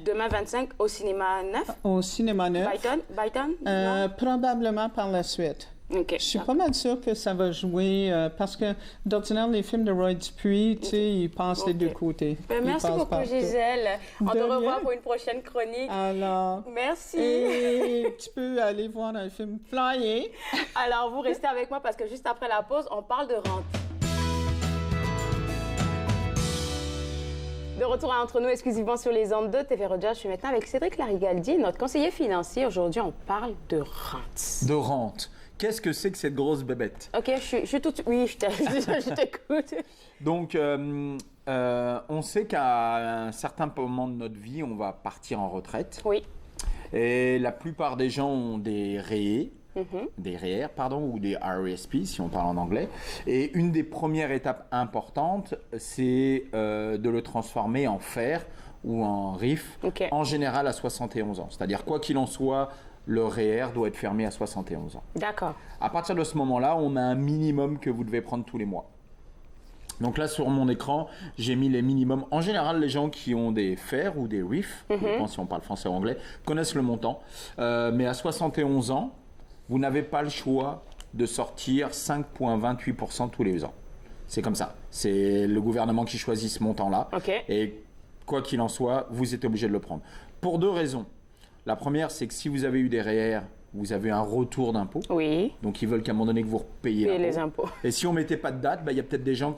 Demain 25 au cinéma 9? Au cinéma 9. Byton? Probablement par la suite. Je suis pas mal sûre que ça va jouer parce que d'ordinaire, les films de Roy Dupuis, tu sais, ils passent les deux côtés. Merci beaucoup, Gisèle. On te revoit pour une prochaine chronique. Alors, merci. Et tu peux aller voir un film Flyer. Alors, vous restez avec moi parce que juste après la pause, on parle de rente. De retour entre nous exclusivement sur les ondes de TV Rogers, je suis maintenant avec Cédric Larigaldi, notre conseiller financier. Aujourd'hui, on parle de rente. De rente. Qu'est-ce que c'est que cette grosse bébête? OK, je suis tout... Oui, je t'écoute. Donc, on sait qu'à un certain moment de notre vie, on va partir en retraite. Oui. Et la plupart des gens ont des REER, ou des RESP, si on parle en anglais. Et une des premières étapes importantes, c'est de le transformer en FER ou en RIF, en général à 71 ans. C'est-à-dire, quoi qu'il en soit, le REER doit être fermé à 71 ans. D'accord. À partir de ce moment-là, on a un minimum que vous devez prendre tous les mois. Donc là, sur mon écran, j'ai mis les minimums. En général, les gens qui ont des FER ou des RIF, je pense si on parle français ou anglais, connaissent le montant. Mais à 71 ans, vous n'avez pas le choix de sortir 5,28% tous les ans. C'est comme ça. C'est le gouvernement qui choisit ce montant-là. Et quoi qu'il en soit, vous êtes obligé de le prendre. Pour 2 raisons. La première, c'est que si vous avez eu des REER, vous avez un retour d'impôt. Oui. Donc, ils veulent qu'à un moment donné, que vous repayiez les impôts. Et si on ne mettait pas de date, il y a peut-être des gens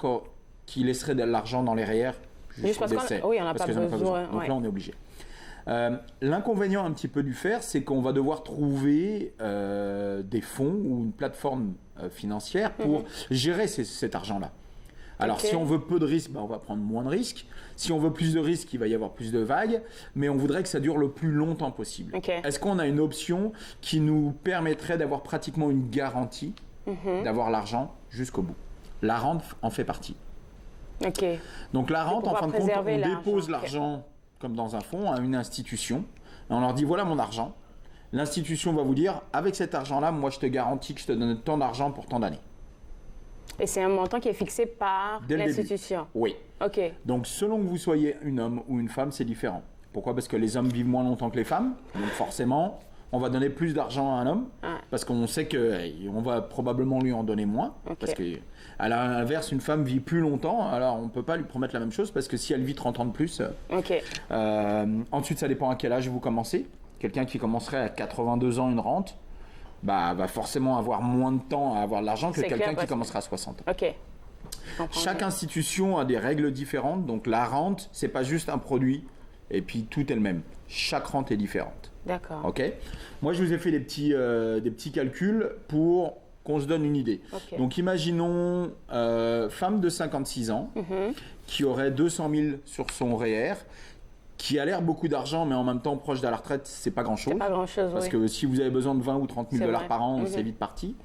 qui laisseraient de l'argent dans les REER juste pour décès. Oui, on n'a pas besoin. Donc là, on est obligé. L'inconvénient un petit peu du FER, c'est qu'on va devoir trouver des fonds ou une plateforme financière pour gérer cet argent-là. Alors, si on veut peu de risques, on va prendre moins de risques. Si on veut plus de risques, il va y avoir plus de vagues. Mais on voudrait que ça dure le plus longtemps possible. Est-ce qu'on a une option qui nous permettrait d'avoir pratiquement une garantie d'avoir l'argent jusqu'au bout? La rente en fait partie. OK. Donc la rente, en fin de compte, on préserver dépose l'argent. l'argent comme dans un fonds à une institution. Et on leur dit, voilà mon argent. L'institution va vous dire, avec cet argent-là, moi je te garantis que je te donne tant d'argent pour tant d'années. Et c'est un montant qui est fixé par Dès le début. l'institution. Oui. OK. Donc selon que vous soyez un homme ou une femme, c'est différent. Pourquoi? Parce que les hommes vivent moins longtemps que les femmes. Donc forcément, on va donner plus d'argent à un homme. Parce qu'on sait qu'on va probablement lui en donner moins. OK. Parce que, à l'inverse, une femme vit plus longtemps. Alors on ne peut pas lui promettre la même chose parce que si elle vit 30 ans de plus. OK. Ensuite, ça dépend à quel âge vous commencez. Quelqu'un qui commencerait à 82 ans une rente, va forcément avoir moins de temps à avoir de l'argent que C'est quelqu'un clair, qui parce que- commencera à 60 ans. OK. Chaque institution a des règles différentes, donc la rente, c'est pas juste un produit et puis tout est le même. Chaque rente est différente. D'accord. Ok. Moi, je vous ai fait des petits calculs pour qu'on se donne une idée. Ok. Donc, imaginons femme de 56 ans qui aurait 200 000 sur son REER, qui a l'air beaucoup d'argent, mais en même temps proche de la retraite, c'est pas grand-chose. C'est pas grand-chose, Parce oui. que si vous avez besoin de 20 ou 30 000 C'est dollars vrai. par an, Mhm. c'est vite parti.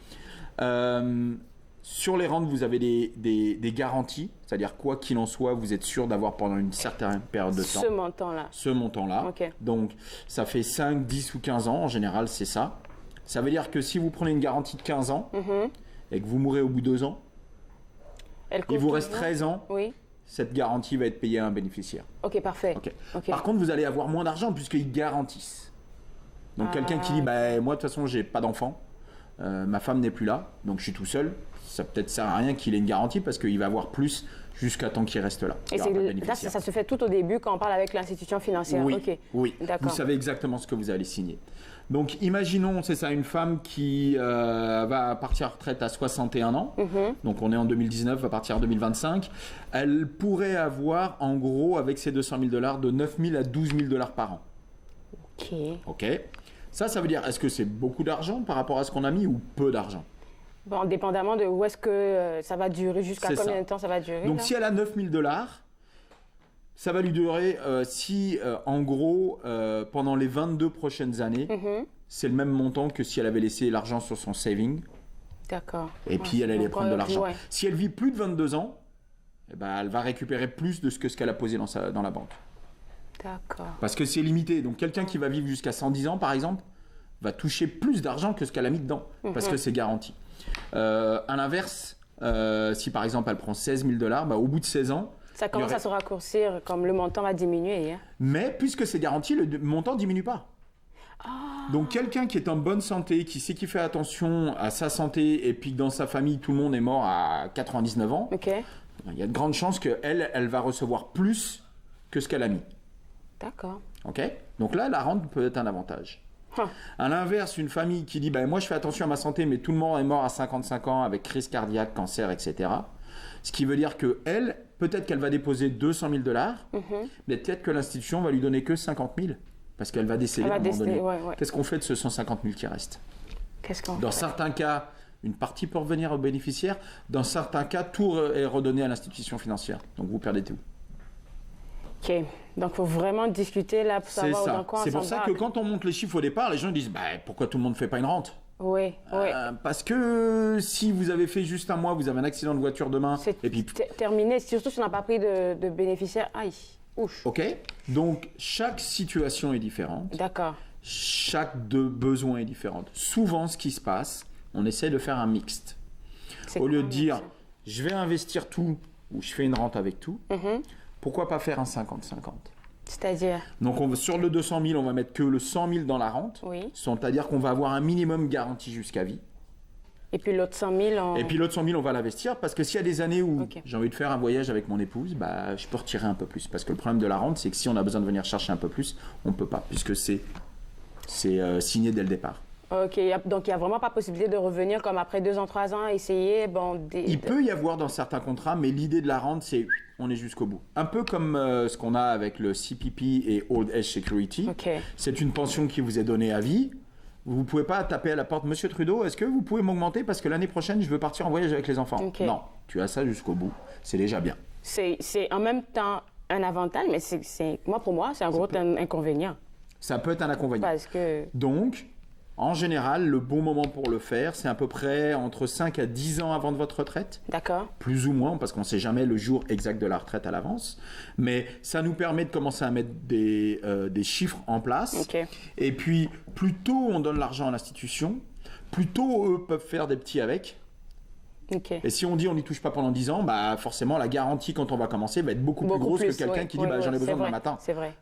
Sur les rentes, vous avez des garanties, c'est-à-dire quoi qu'il en soit, vous êtes sûr d'avoir pendant une certaine période de temps Ce montant-là. ce montant-là. OK. Donc, ça fait 5, 10 ou 15 ans, en général, c'est ça. Ça veut dire que si vous prenez une garantie de 15 ans et que vous mourrez au bout de 2 ans, il vous reste 13 ans, Oui. cette garantie va être payée à un bénéficiaire. OK, parfait. Ok. OK. Par contre, vous allez avoir moins d'argent puisqu'ils garantissent. Donc, quelqu'un qui dit, moi, de toute façon, j'ai pas d'enfant, ma femme n'est plus là, donc je suis tout seul, ça peut-être sert à rien qu'il ait une garantie parce qu'il va avoir plus jusqu'à temps qu'il reste là. Et Il y aura pas de là, bénéficiaire. ça se fait tout au début quand on parle avec l'institution financière. Oui, OK. oui. D'accord. Vous savez exactement ce que vous allez signer. Donc, imaginons, c'est ça, une femme qui va partir à retraite à 61 ans. Donc, on est en 2019, va partir en 2025. Elle pourrait avoir, en gros, avec ses 200 000 $, de 9 000 à 12 000 $ par an. OK. OK. Ça veut dire, est-ce que c'est beaucoup d'argent par rapport à ce qu'on a mis ou peu d'argent? Bon, dépendamment de où est-ce que ça va durer, jusqu'à C'est combien ça. de temps ça va durer. Donc, là? si elle a 9 000 $, ça va lui durer, en gros, pendant les 22 prochaines années, c'est le même montant que si elle avait laissé l'argent sur son saving. D'accord. Et puis, elle allait Donc, prendre de l'argent. ouais. Si elle vit plus de 22 ans, elle va récupérer plus de ce qu'elle a posé dans la banque. D'accord. Parce que c'est limité. Donc, quelqu'un qui va vivre jusqu'à 110 ans, par exemple, va toucher plus d'argent que ce qu'elle a mis dedans. Parce que c'est garanti. À l'inverse, si par exemple, elle prend 16 000 $, au bout de 16 ans, Ça commence à se raccourcir, comme le montant va diminuer. Hein? mais puisque c'est garanti, le montant ne diminue pas. Donc quelqu'un qui est en bonne santé, qui sait qu'il fait attention à sa santé et puis que dans sa famille tout le monde est mort à 99 ans, OK. il y a de grandes chances qu'elle, elle va recevoir plus que ce qu'elle a mis. D'accord. Ok? Donc là, la rente peut être un avantage. À l'inverse, une famille qui dit moi je fais attention à ma santé, mais tout le monde est mort à 55 ans avec crise cardiaque, cancer, etc. Ce qui veut dire que elle, peut-être qu'elle va déposer 200 000 $, mais peut-être que l'institution va lui donner que 50 000 parce qu'elle va décéder à un moment donné. Ouais. Qu'est-ce qu'on fait de ce 150 000 qui reste? Qu'est-ce qu'on Dans fait? certains cas, une partie peut revenir au bénéficiaire. Dans certains cas, tout est redonné à l'institution financière. Donc vous perdez tout. OK. Donc, il faut vraiment discuter là pour C'est savoir ça. dans quoi on C'est pour ça que s'embarque. quand on monte les chiffres au départ, les gens disent pourquoi tout le monde ne fait pas une rente? Oui, oui. Parce que si vous avez fait juste un mois, vous avez un accident de voiture demain, et puis Terminé, surtout si on n'a pas pris de bénéficiaire. Aïe, ouch. ok. Donc chaque situation est différente. D'accord. Chaque besoin est différent. Souvent, ce qui se passe, on essaie de faire un mixte. Au lieu de dire je vais investir tout ou je fais une rente avec tout, pourquoi pas faire un 50-50? C'est-à-dire? Donc sur le 200 000, on va mettre que le 100 000 dans la rente. Oui. C'est-à-dire qu'on va avoir un minimum garanti jusqu'à vie. Et puis l'autre 100 000, Et puis l'autre 100 000, on va l'investir parce que s'il y a des années où j'ai envie de faire un voyage avec mon épouse, je peux retirer un peu plus. Parce que le problème de la rente, c'est que si on a besoin de venir chercher un peu plus, on ne peut pas, puisque c'est signé dès le départ. OK. Donc, il n'y a vraiment pas possibilité de revenir comme après 2 ans, 3 ans, essayer. Il peut y avoir dans certains contrats, mais l'idée de la rente, c'est on est jusqu'au bout. Un peu comme ce qu'on a avec le CPP et Old Age Security. OK. C'est une pension qui vous est donnée à vie. Vous ne pouvez pas taper à la porte, Monsieur Trudeau, est-ce que vous pouvez m'augmenter parce que l'année prochaine, je veux partir en voyage avec les enfants? OK. Non, tu as ça jusqu'au bout. C'est déjà bien. C'est en même temps un avantage, mais pour moi, c'est un gros inconvénient. Ça peut être un inconvénient. Parce que... Donc, En général, le bon moment pour le faire, c'est à peu près entre 5 à 10 ans avant de votre retraite. D'accord. Plus ou moins, parce qu'on ne sait jamais le jour exact de la retraite à l'avance. Mais ça nous permet de commencer à mettre des chiffres en place. Okay. Et puis, plus tôt on donne l'argent à l'institution, plus tôt eux peuvent faire des petits avec. Okay. Et si on dit on n'y touche pas pendant 10 ans, bah forcément la garantie quand on va commencer va être beaucoup plus grosse que quelqu'un qui dit j'en ai besoin demain matin. C'est vrai.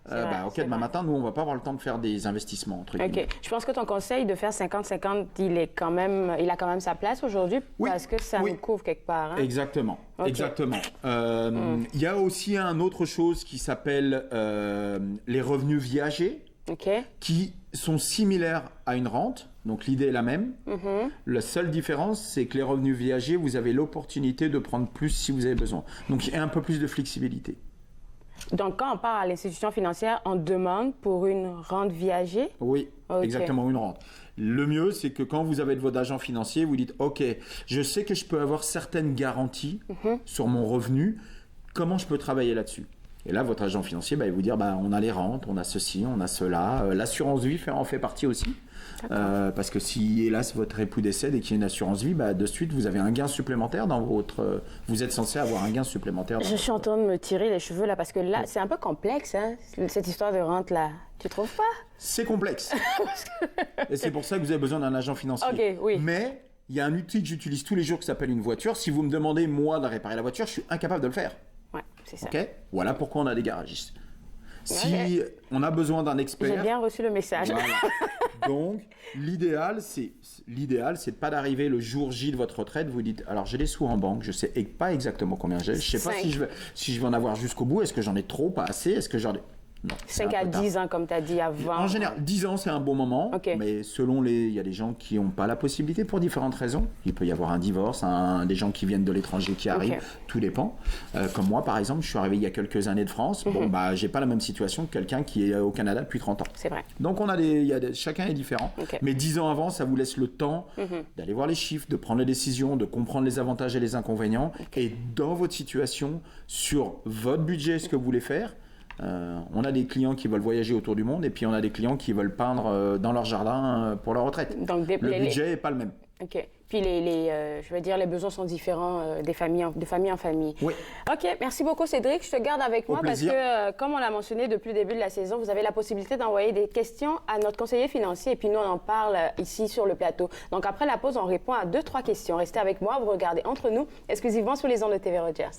Ok, demain matin, nous on va pas avoir le temps de faire des investissements. Entre guillemets. Je pense que ton conseil de faire 50-50, il a quand même sa place aujourd'hui parce que ça nous couvre quelque part. Hein? Exactement. Okay. Exactement. Il y a aussi une autre chose qui s'appelle les revenus viagers, qui sont similaires à une rente. Donc l'idée est la même. La seule différence, c'est que les revenus viagers, vous avez l'opportunité de prendre plus si vous avez besoin. Donc il y a un peu plus de flexibilité. Donc quand on part à l'institution financière, on demande pour une rente viager? Oui, exactement, une rente. Le mieux, c'est que quand vous avez de votre agent financier, vous dites « Ok, je sais que je peux avoir certaines garanties sur mon revenu. Comment je peux travailler là-dessus ?» Et là, votre agent financier, il va vous dire on a les rentes, on a ceci, on a cela. L'assurance vie en fait partie aussi. Parce que si, hélas, votre époux décède et qu'il y a une assurance vie, de suite, vous avez un gain supplémentaire dans votre... Vous êtes censé avoir un gain supplémentaire. Je suis en train de me tirer les cheveux, là, parce que là, c'est un peu complexe, hein, cette histoire de rente-là. Tu trouves pas? C'est complexe. Et c'est pour ça que vous avez besoin d'un agent financier. OK, oui. Mais il y a un outil que j'utilise tous les jours qui s'appelle une voiture. Si vous me demandez, moi, de réparer la voiture, je suis incapable de le faire. Ouais, c'est ça. OK? Voilà pourquoi on a des garagistes. Si on a besoin d'un expert... J'ai bien reçu le message. Voilà. Donc, l'idéal, c'est de pas d'arriver le jour J de votre retraite, vous dites, alors j'ai des sous en banque, je sais pas exactement combien j'ai, je sais pas si je vais en avoir jusqu'au bout, est-ce que j'en ai trop, pas assez, est-ce que j'en ai... Non, 5 à 10 ans, comme tu as dit avant. En général, 10 ans, c'est un bon moment, mais il y a des gens qui n'ont pas la possibilité pour différentes raisons. Il peut y avoir un divorce, des gens qui viennent de l'étranger qui arrivent, tout dépend. Comme moi, par exemple, je suis arrivé il y a quelques années de France. J'ai pas la même situation que quelqu'un qui est au Canada depuis 30 ans. C'est vrai. Donc, chacun est différent. Mais 10 ans avant, ça vous laisse le temps d'aller voir les chiffres, de prendre les décisions, de comprendre les avantages et les inconvénients. Et dans votre situation, sur votre budget, ce que vous voulez faire, on a des clients qui veulent voyager autour du monde et puis on a des clients qui veulent peindre dans leur jardin pour leur retraite. Donc, le budget n'est pas le même. OK. Puis je veux dire, les besoins sont différents de famille en famille. Oui. OK. Merci beaucoup, Cédric. Je te garde avec moi plaisir. parce que, comme on l'a mentionné depuis le début de la saison, vous avez la possibilité d'envoyer des questions à notre conseiller financier et puis nous, on en parle ici sur le plateau. Donc, après la pause, on répond à 2-3 questions. Restez avec moi. Vous regardez Entre nous, exclusivement sur les ondes de TV Rogers.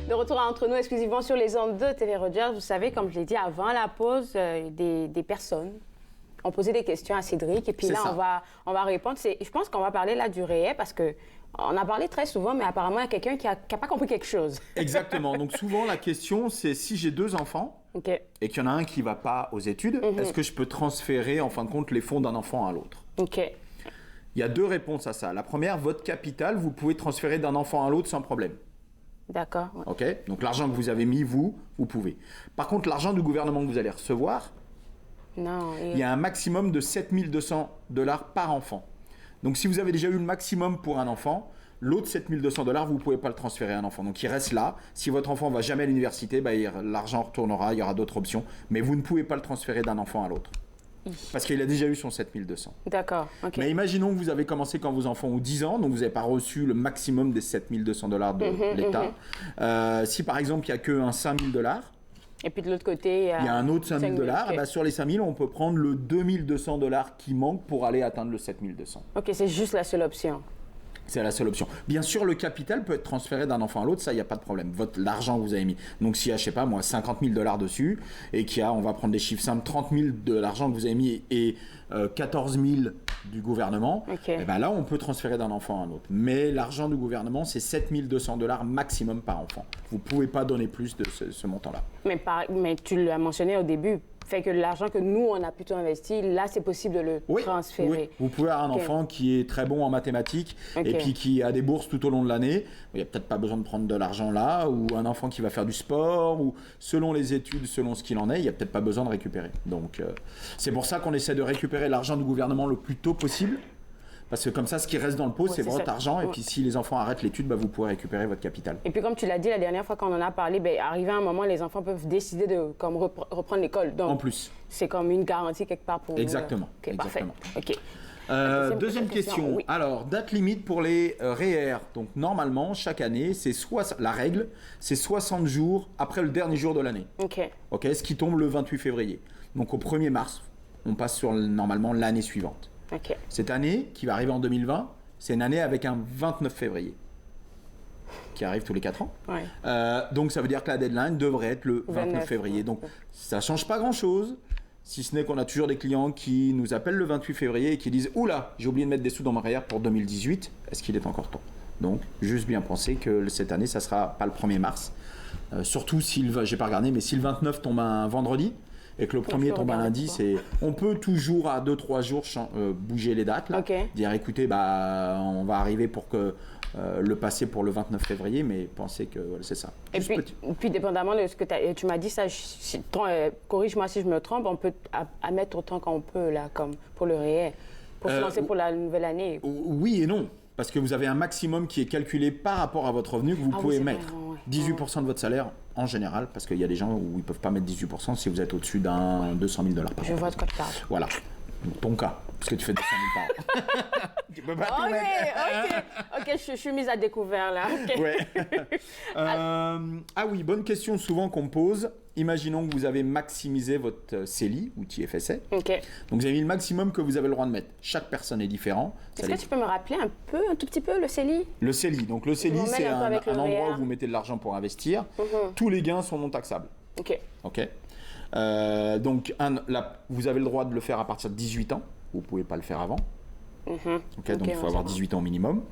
De retour à Entre nous, exclusivement sur les ondes de TV Rogers. Vous savez, comme je l'ai dit avant la pause, des personnes on posait des questions à Cédric et puis C'est là, ça. on va répondre. Je pense qu'on va parler là du réel parce que on a parlé très souvent, mais apparemment, il y a quelqu'un qui n'a pas compris quelque chose. Exactement. Donc souvent, la question, c'est si j'ai 2 enfants et qu'il y en a un qui ne va pas aux études, est-ce que je peux transférer, en fin de compte, les fonds d'un enfant à l'autre? OK. Il y a 2 réponses à ça. La première, votre capital, vous pouvez transférer d'un enfant à l'autre sans problème. D'accord. Ouais. OK? Donc l'argent que vous avez mis, vous pouvez. Par contre, l'argent du gouvernement que vous allez recevoir, Non. il y a un maximum de 7 200 $ par enfant. Donc si vous avez déjà eu le maximum pour un enfant, l'autre 7 200 $, vous ne pouvez pas le transférer à un enfant. Donc il reste là. Si votre enfant ne va jamais à l'université, l'argent retournera, il y aura d'autres options. Mais vous ne pouvez pas le transférer d'un enfant à l'autre. Parce qu'il a déjà eu son 7 200. D'accord. OK. Mais imaginons que vous avez commencé quand vos enfants ont 10 ans, donc vous n'avez pas reçu le maximum des 7 200 $ de l'État. Si par exemple, il n'y a qu'un 5 000 $, Et puis de l'autre côté, il y a un autre 5 000 $, OK. sur les 5 000, on peut prendre le 2 200 $ qui manque pour aller atteindre le 7 200. OK, c'est juste la seule option. C'est la seule option. Bien sûr, le capital peut être transféré d'un enfant à l'autre, ça, il n'y a pas de problème. L'argent que vous avez mis. Donc, s'il y a, je sais pas moi, 50 000 $ dessus, et qu'il y a, on va prendre des chiffres simples, 30 000 de l'argent que vous avez mis et 14 000 du gouvernement, et ben là, on peut transférer d'un enfant à un autre. Mais l'argent du gouvernement, c'est 7 200 $ maximum par enfant. Vous ne pouvez pas donner plus de ce montant-là. Mais tu l'as mentionné au début, fait que l'argent que nous, on a plutôt investi, là, c'est possible de le transférer. Oui, vous pouvez avoir un enfant qui est très bon en mathématiques et puis qui a des bourses tout au long de l'année. Il n'y a peut-être pas besoin de prendre de l'argent là, ou un enfant qui va faire du sport, ou selon les études, selon ce qu'il en est, il n'y a peut-être pas besoin de récupérer. Donc, c'est pour ça qu'on essaie de récupérer l'argent du gouvernement le plus tôt possible. Parce que comme ça, ce qui reste dans le pot, c'est votre argent. Et puis, si les enfants arrêtent l'étude, vous pourrez récupérer votre capital. Et puis, comme tu l'as dit la dernière fois qu'on en a parlé, arrivé à un moment, les enfants peuvent décider de reprendre l'école. Donc, en plus. C'est comme une garantie quelque part pour Exactement. OK, Exactement. parfait. OK. Deuxième question. Oui. Alors, date limite pour les REER. Donc, normalement, chaque année, la règle, c'est 60 jours après le dernier jour de l'année. OK. OK, ce qui tombe le 28 février. Donc, au 1er mars, on passe sur normalement l'année suivante. OK. Cette année, qui va arriver en 2020, c'est une année avec un 29 février, qui arrive tous les 4 ans. Ouais. Donc, ça veut dire que la deadline devrait être le 29 février. Donc, ça ne change pas grand-chose, si ce n'est qu'on a toujours des clients qui nous appellent le 28 février et qui disent « Oula, j'ai oublié de mettre des sous dans ma REER pour 2018, est-ce qu'il est encore temps ?» Donc, juste bien penser que cette année, ça ne sera pas le 1er mars. Surtout si j'ai pas regardé, mais si le 29 tombe un vendredi, et que le premier tombe un lundi, on peut toujours à 2-3 jours bouger les dates, là, dire écoutez, on va arriver pour que le passer pour le 29 février, mais pensez que c'est ça. Et puis, dépendamment de ce que tu m'as dit, ça, corrige-moi si je me trompe, on peut mettre autant qu'on peut, là, comme pour le réel, pour se lancer pour la nouvelle année. Oui et non. Parce que vous avez un maximum qui est calculé par rapport à votre revenu que vous pouvez mettre. 18% de votre salaire en général, parce qu'il y a des gens où ils ne peuvent pas mettre 18% si vous êtes au-dessus d'un 200 000 $ par an. Je vois de quoi tu parles. Voilà. Ton cas, parce que tu fais 200 000 par an. Tu peux pas tout mettre. OK, je suis mise à découvert là. Okay. Ouais. Ah oui, bonne question souvent qu'on me pose. Imaginons que vous avez maximisé votre CELI ou TFSA. OK. Donc vous avez mis le maximum que vous avez le droit de mettre. Chaque personne est différent. Est-ce que tu peux me rappeler un tout petit peu le CELI? Le CELI. Donc le CELI, c'est un endroit où vous mettez de l'argent pour investir. Tous les gains sont non taxables. OK. OK. Donc vous avez le droit de le faire à partir de 18 ans. Vous ne pouvez pas le faire avant. Okay, donc il faut avoir 18 ans minimum.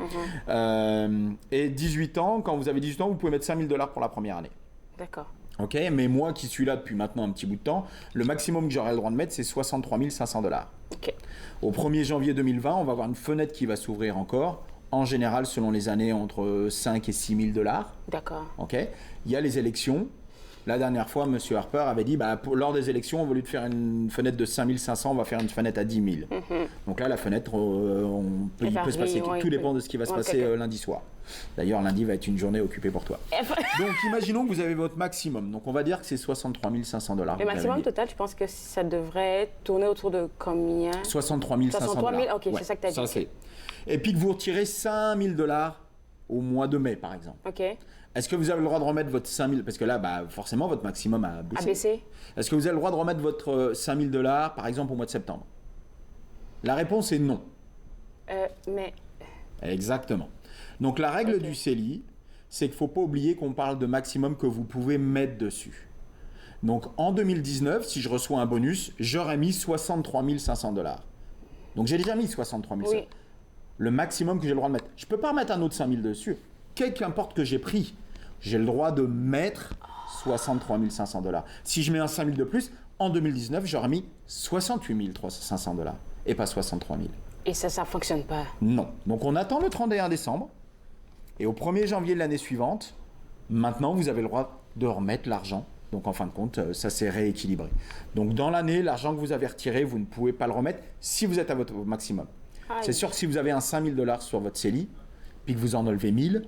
Et 18 ans, quand vous avez 18 ans, vous pouvez mettre 5 000 $ pour la première année. D'accord. Ok, mais moi qui suis là depuis maintenant un petit bout de temps, le maximum que j'aurai le droit de mettre, c'est 63 500 $. Ok. Au 1er janvier 2020, on va avoir une fenêtre qui va s'ouvrir encore. En général, selon les années, entre 5 et 6 000 $. D'accord. Ok. Il y a les élections. La dernière fois, M. Harper avait dit, lors des élections, au lieu de faire une fenêtre de 5 500, on va faire une fenêtre à 10 000. Donc là, la fenêtre, il peut se passer, tout dépend de ce qui va se passer lundi soir. D'ailleurs, lundi va être une journée occupée pour toi. Donc, imaginons que vous avez votre maximum. Donc, on va dire que c'est 63 500 $. Le maximum total, tu penses que ça devrait tourner autour de combien? 63 500 $. 63 000, ok, c'est ça que tu as dit. Et puis que vous retirez 5 000 $ au mois de mai, par exemple. OK. Est-ce que vous avez le droit de remettre votre 5 000 parce que là, forcément, votre maximum a baissé. Est-ce que vous avez le droit de remettre votre 5 000 $, par exemple, au mois de septembre? La réponse est non. Mais... Exactement. Donc, la règle du CELI, c'est qu'il ne faut pas oublier qu'on parle de maximum que vous pouvez mettre dessus. Donc en 2019, si je reçois un bonus, j'aurais mis 63 500 $. Donc j'ai déjà mis 63 500. Oui. Le maximum que j'ai le droit de mettre. Je ne peux pas remettre un autre 5 000 dessus. Qu'importe que j'ai pris, j'ai le droit de mettre 63 500 $. Si je mets un 5 000 de plus, en 2019, j'aurais mis 68 500 $ et pas 63 000. Et ça ne fonctionne pas? Non. Donc on attend le 31 décembre et au 1er janvier de l'année suivante, maintenant vous avez le droit de remettre l'argent. Donc en fin de compte, ça s'est rééquilibré. Donc dans l'année, l'argent que vous avez retiré, vous ne pouvez pas le remettre si vous êtes à votre maximum. C'est sûr que si vous avez un 5 000 $ sur votre CELI, puis que vous en enlevez 1 000,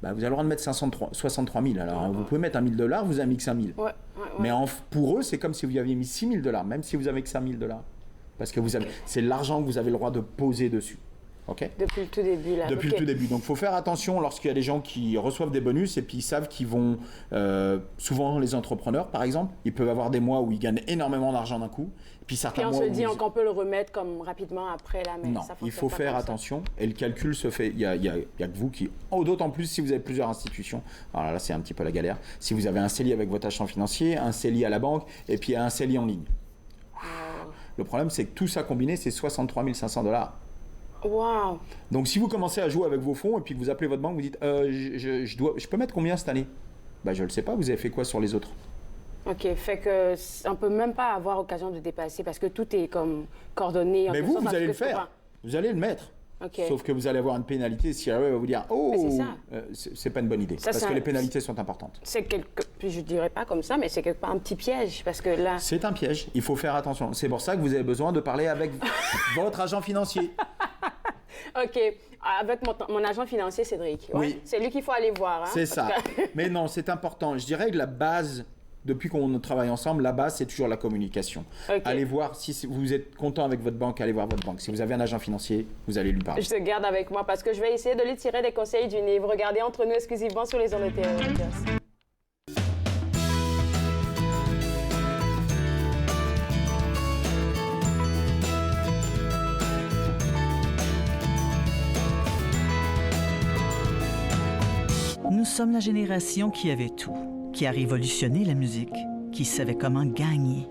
bah vous avez le droit de mettre 63 000. Alors vous pouvez mettre 1 000 $, vous avez mis que 5 000. Mais pour eux, c'est comme si vous aviez mis 6 000 $, même si vous avez que 5 000 $. Parce que c'est l'argent que vous avez le droit de poser dessus. Okay. Depuis le tout début, là. Depuis le tout début. Donc, il faut faire attention lorsqu'il y a des gens qui reçoivent des bonus et puis ils savent qu'ils vont... souvent, les entrepreneurs, par exemple, ils peuvent avoir des mois où ils gagnent énormément d'argent d'un coup. Puis certains mois on se dit qu'on peut le remettre comme rapidement après, là, mais non, ça il faut faire attention. Et le calcul se fait... Il y a que vous qui... Oh, d'autant plus si vous avez plusieurs institutions. Alors là, c'est un petit peu la galère. Si vous avez un CELI avec votre agent financier, un CELI à la banque et puis un CELI en ligne. Le problème, c'est que tout ça combiné, c'est 63 500 $. Wow. Donc, si vous commencez à jouer avec vos fonds et puis que vous appelez votre banque, vous dites je peux mettre combien cette année? Ben, je ne le sais pas, vous avez fait quoi sur les autres? OK, fait que on ne peut même pas avoir occasion de dépasser parce que tout est comme coordonné. Mais vous allez le faire. Vous allez le mettre. Okay. Sauf que vous allez avoir une pénalité. Si CRA va vous dire c'est pas une bonne idée. Parce que les pénalités sont importantes. Je dirais pas comme ça, mais c'est quelque part un petit piège. Parce que là... C'est un piège. Il faut faire attention. C'est pour ça que vous avez besoin de parler avec votre agent financier. OK. Avec mon agent financier, Cédric. Ouais. Oui. C'est lui qu'il faut aller voir. Hein, c'est ça. Mais non, c'est important. Je dirais que la base... Depuis qu'on travaille ensemble, la base, c'est toujours la communication. Okay. Allez voir, si vous êtes content avec votre banque, allez voir votre banque. Si vous avez un agent financier, vous allez lui parler. Je te garde avec moi parce que je vais essayer de lui tirer des conseils du nez. Vous regardez Entre nous exclusivement sur les ondes de TV Rogers. Nous sommes la génération qui avait tout, qui a révolutionné la musique, qui savait comment gagner.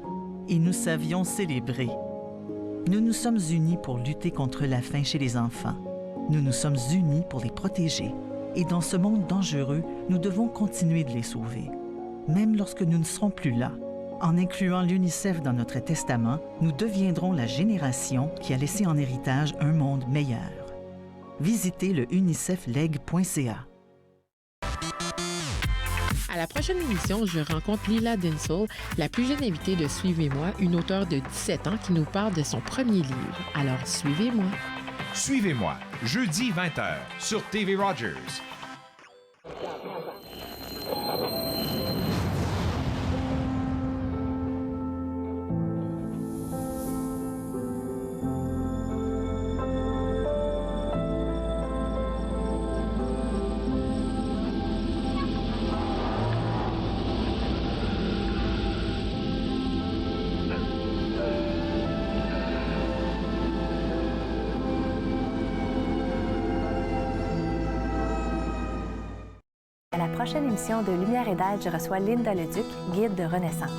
Et nous savions célébrer. Nous nous sommes unis pour lutter contre la faim chez les enfants. Nous nous sommes unis pour les protéger. Et dans ce monde dangereux, nous devons continuer de les sauver. Même lorsque nous ne serons plus là, en incluant l'UNICEF dans notre testament, nous deviendrons la génération qui a laissé en héritage un monde meilleur. Visitez le unicefleg.ca. À la prochaine émission, je rencontre Lila Densel, la plus jeune invitée de Suivez-moi, une auteure de 17 ans qui nous parle de son premier livre. Alors, suivez-moi. Suivez-moi, jeudi 20h sur TV Rogers. Prochaine émission de Lumière et d'aide, je reçois Linda Leduc, guide de Renaissance.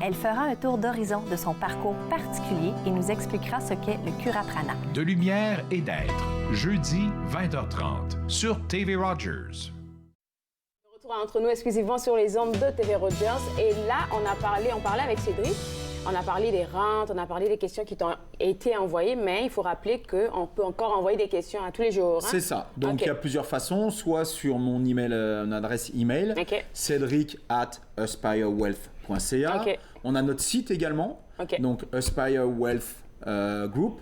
Elle fera un tour d'horizon de son parcours particulier et nous expliquera ce qu'est le Curaprana. De Lumière et d'être, jeudi 20h30 sur TV Rogers. Retour Entre nous exclusivement sur les ondes de TV Rogers. Et là, on parlait avec Cédric. On a parlé des rentes, on a parlé des questions qui t'ont été envoyées, mais il faut rappeler qu'on peut encore envoyer des questions à tous les jours. Hein? C'est ça. Donc, il y a plusieurs façons, soit sur mon email, mon adresse email, cedric@aspirewealth.ca. On a notre site également, donc Aspire Wealth Group.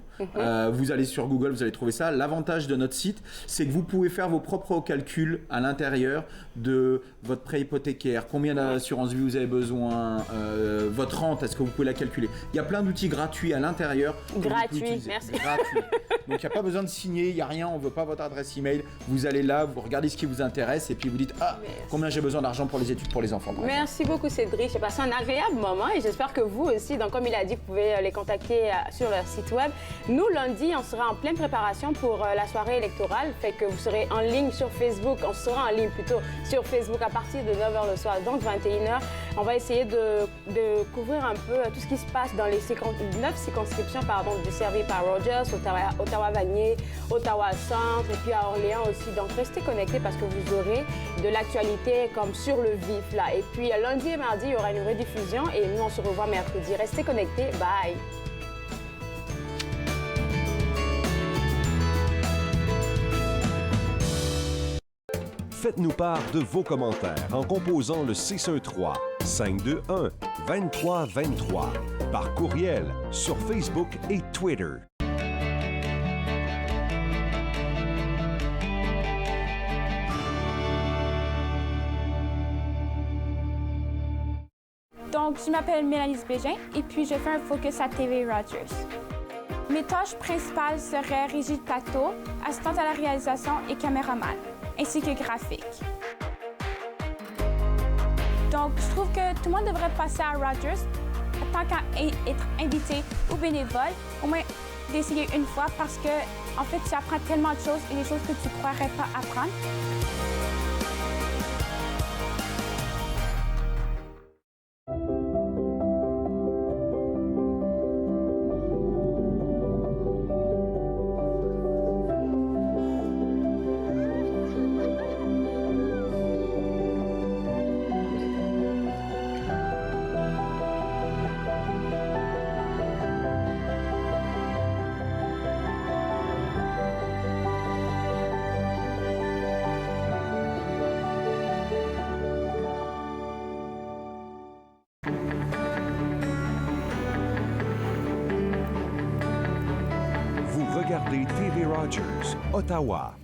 Vous allez sur Google, vous allez trouver ça. L'avantage de notre site, c'est que vous pouvez faire vos propres calculs à l'intérieur de votre prêt hypothécaire, combien d'assurance vie vous avez besoin, votre rente, est-ce que vous pouvez la calculer. Il y a plein d'outils gratuits à l'intérieur. Gratuit, merci. Gratuit. Donc il n'y a pas besoin de signer, il n'y a rien, on ne veut pas votre adresse email. Vous allez là, vous regardez ce qui vous intéresse et puis vous dites combien j'ai besoin d'argent pour les études pour les enfants. Merci beaucoup Cédric, j'ai passé un agréable moment et j'espère que vous aussi, donc comme il a dit, vous pouvez les contacter sur leur site web. Nous, lundi, on sera en pleine préparation pour la soirée électorale, fait que vous serez en ligne sur Facebook, on sera en ligne plutôt sur Facebook à partir de 9h le soir, donc 21h. On va essayer de couvrir un peu tout ce qui se passe dans les 9 circonscriptions desservies par Rogers, Ottawa-Vanier, Ottawa-Centre et puis à Orléans aussi. Donc, restez connectés parce que vous aurez de l'actualité comme sur le vif là. Et puis, lundi et mardi, il y aura une rediffusion et nous, on se revoit mercredi. Restez connectés. Bye! Faites-nous part de vos commentaires en composant le 613-521-2323 par courriel sur Facebook et Twitter. Donc, je m'appelle Mélanie Bégin et puis je fais un focus à TV Rogers. Mes tâches principales seraient régie de plateau, assistante à la réalisation et caméraman, ainsi que graphique. Donc, je trouve que tout le monde devrait passer à Rogers, tant qu'à être invité ou bénévole, au moins d'essayer une fois parce que, en fait, tu apprends tellement de choses et des choses que tu ne croirais pas apprendre. Regardez TV Rogers, Ottawa.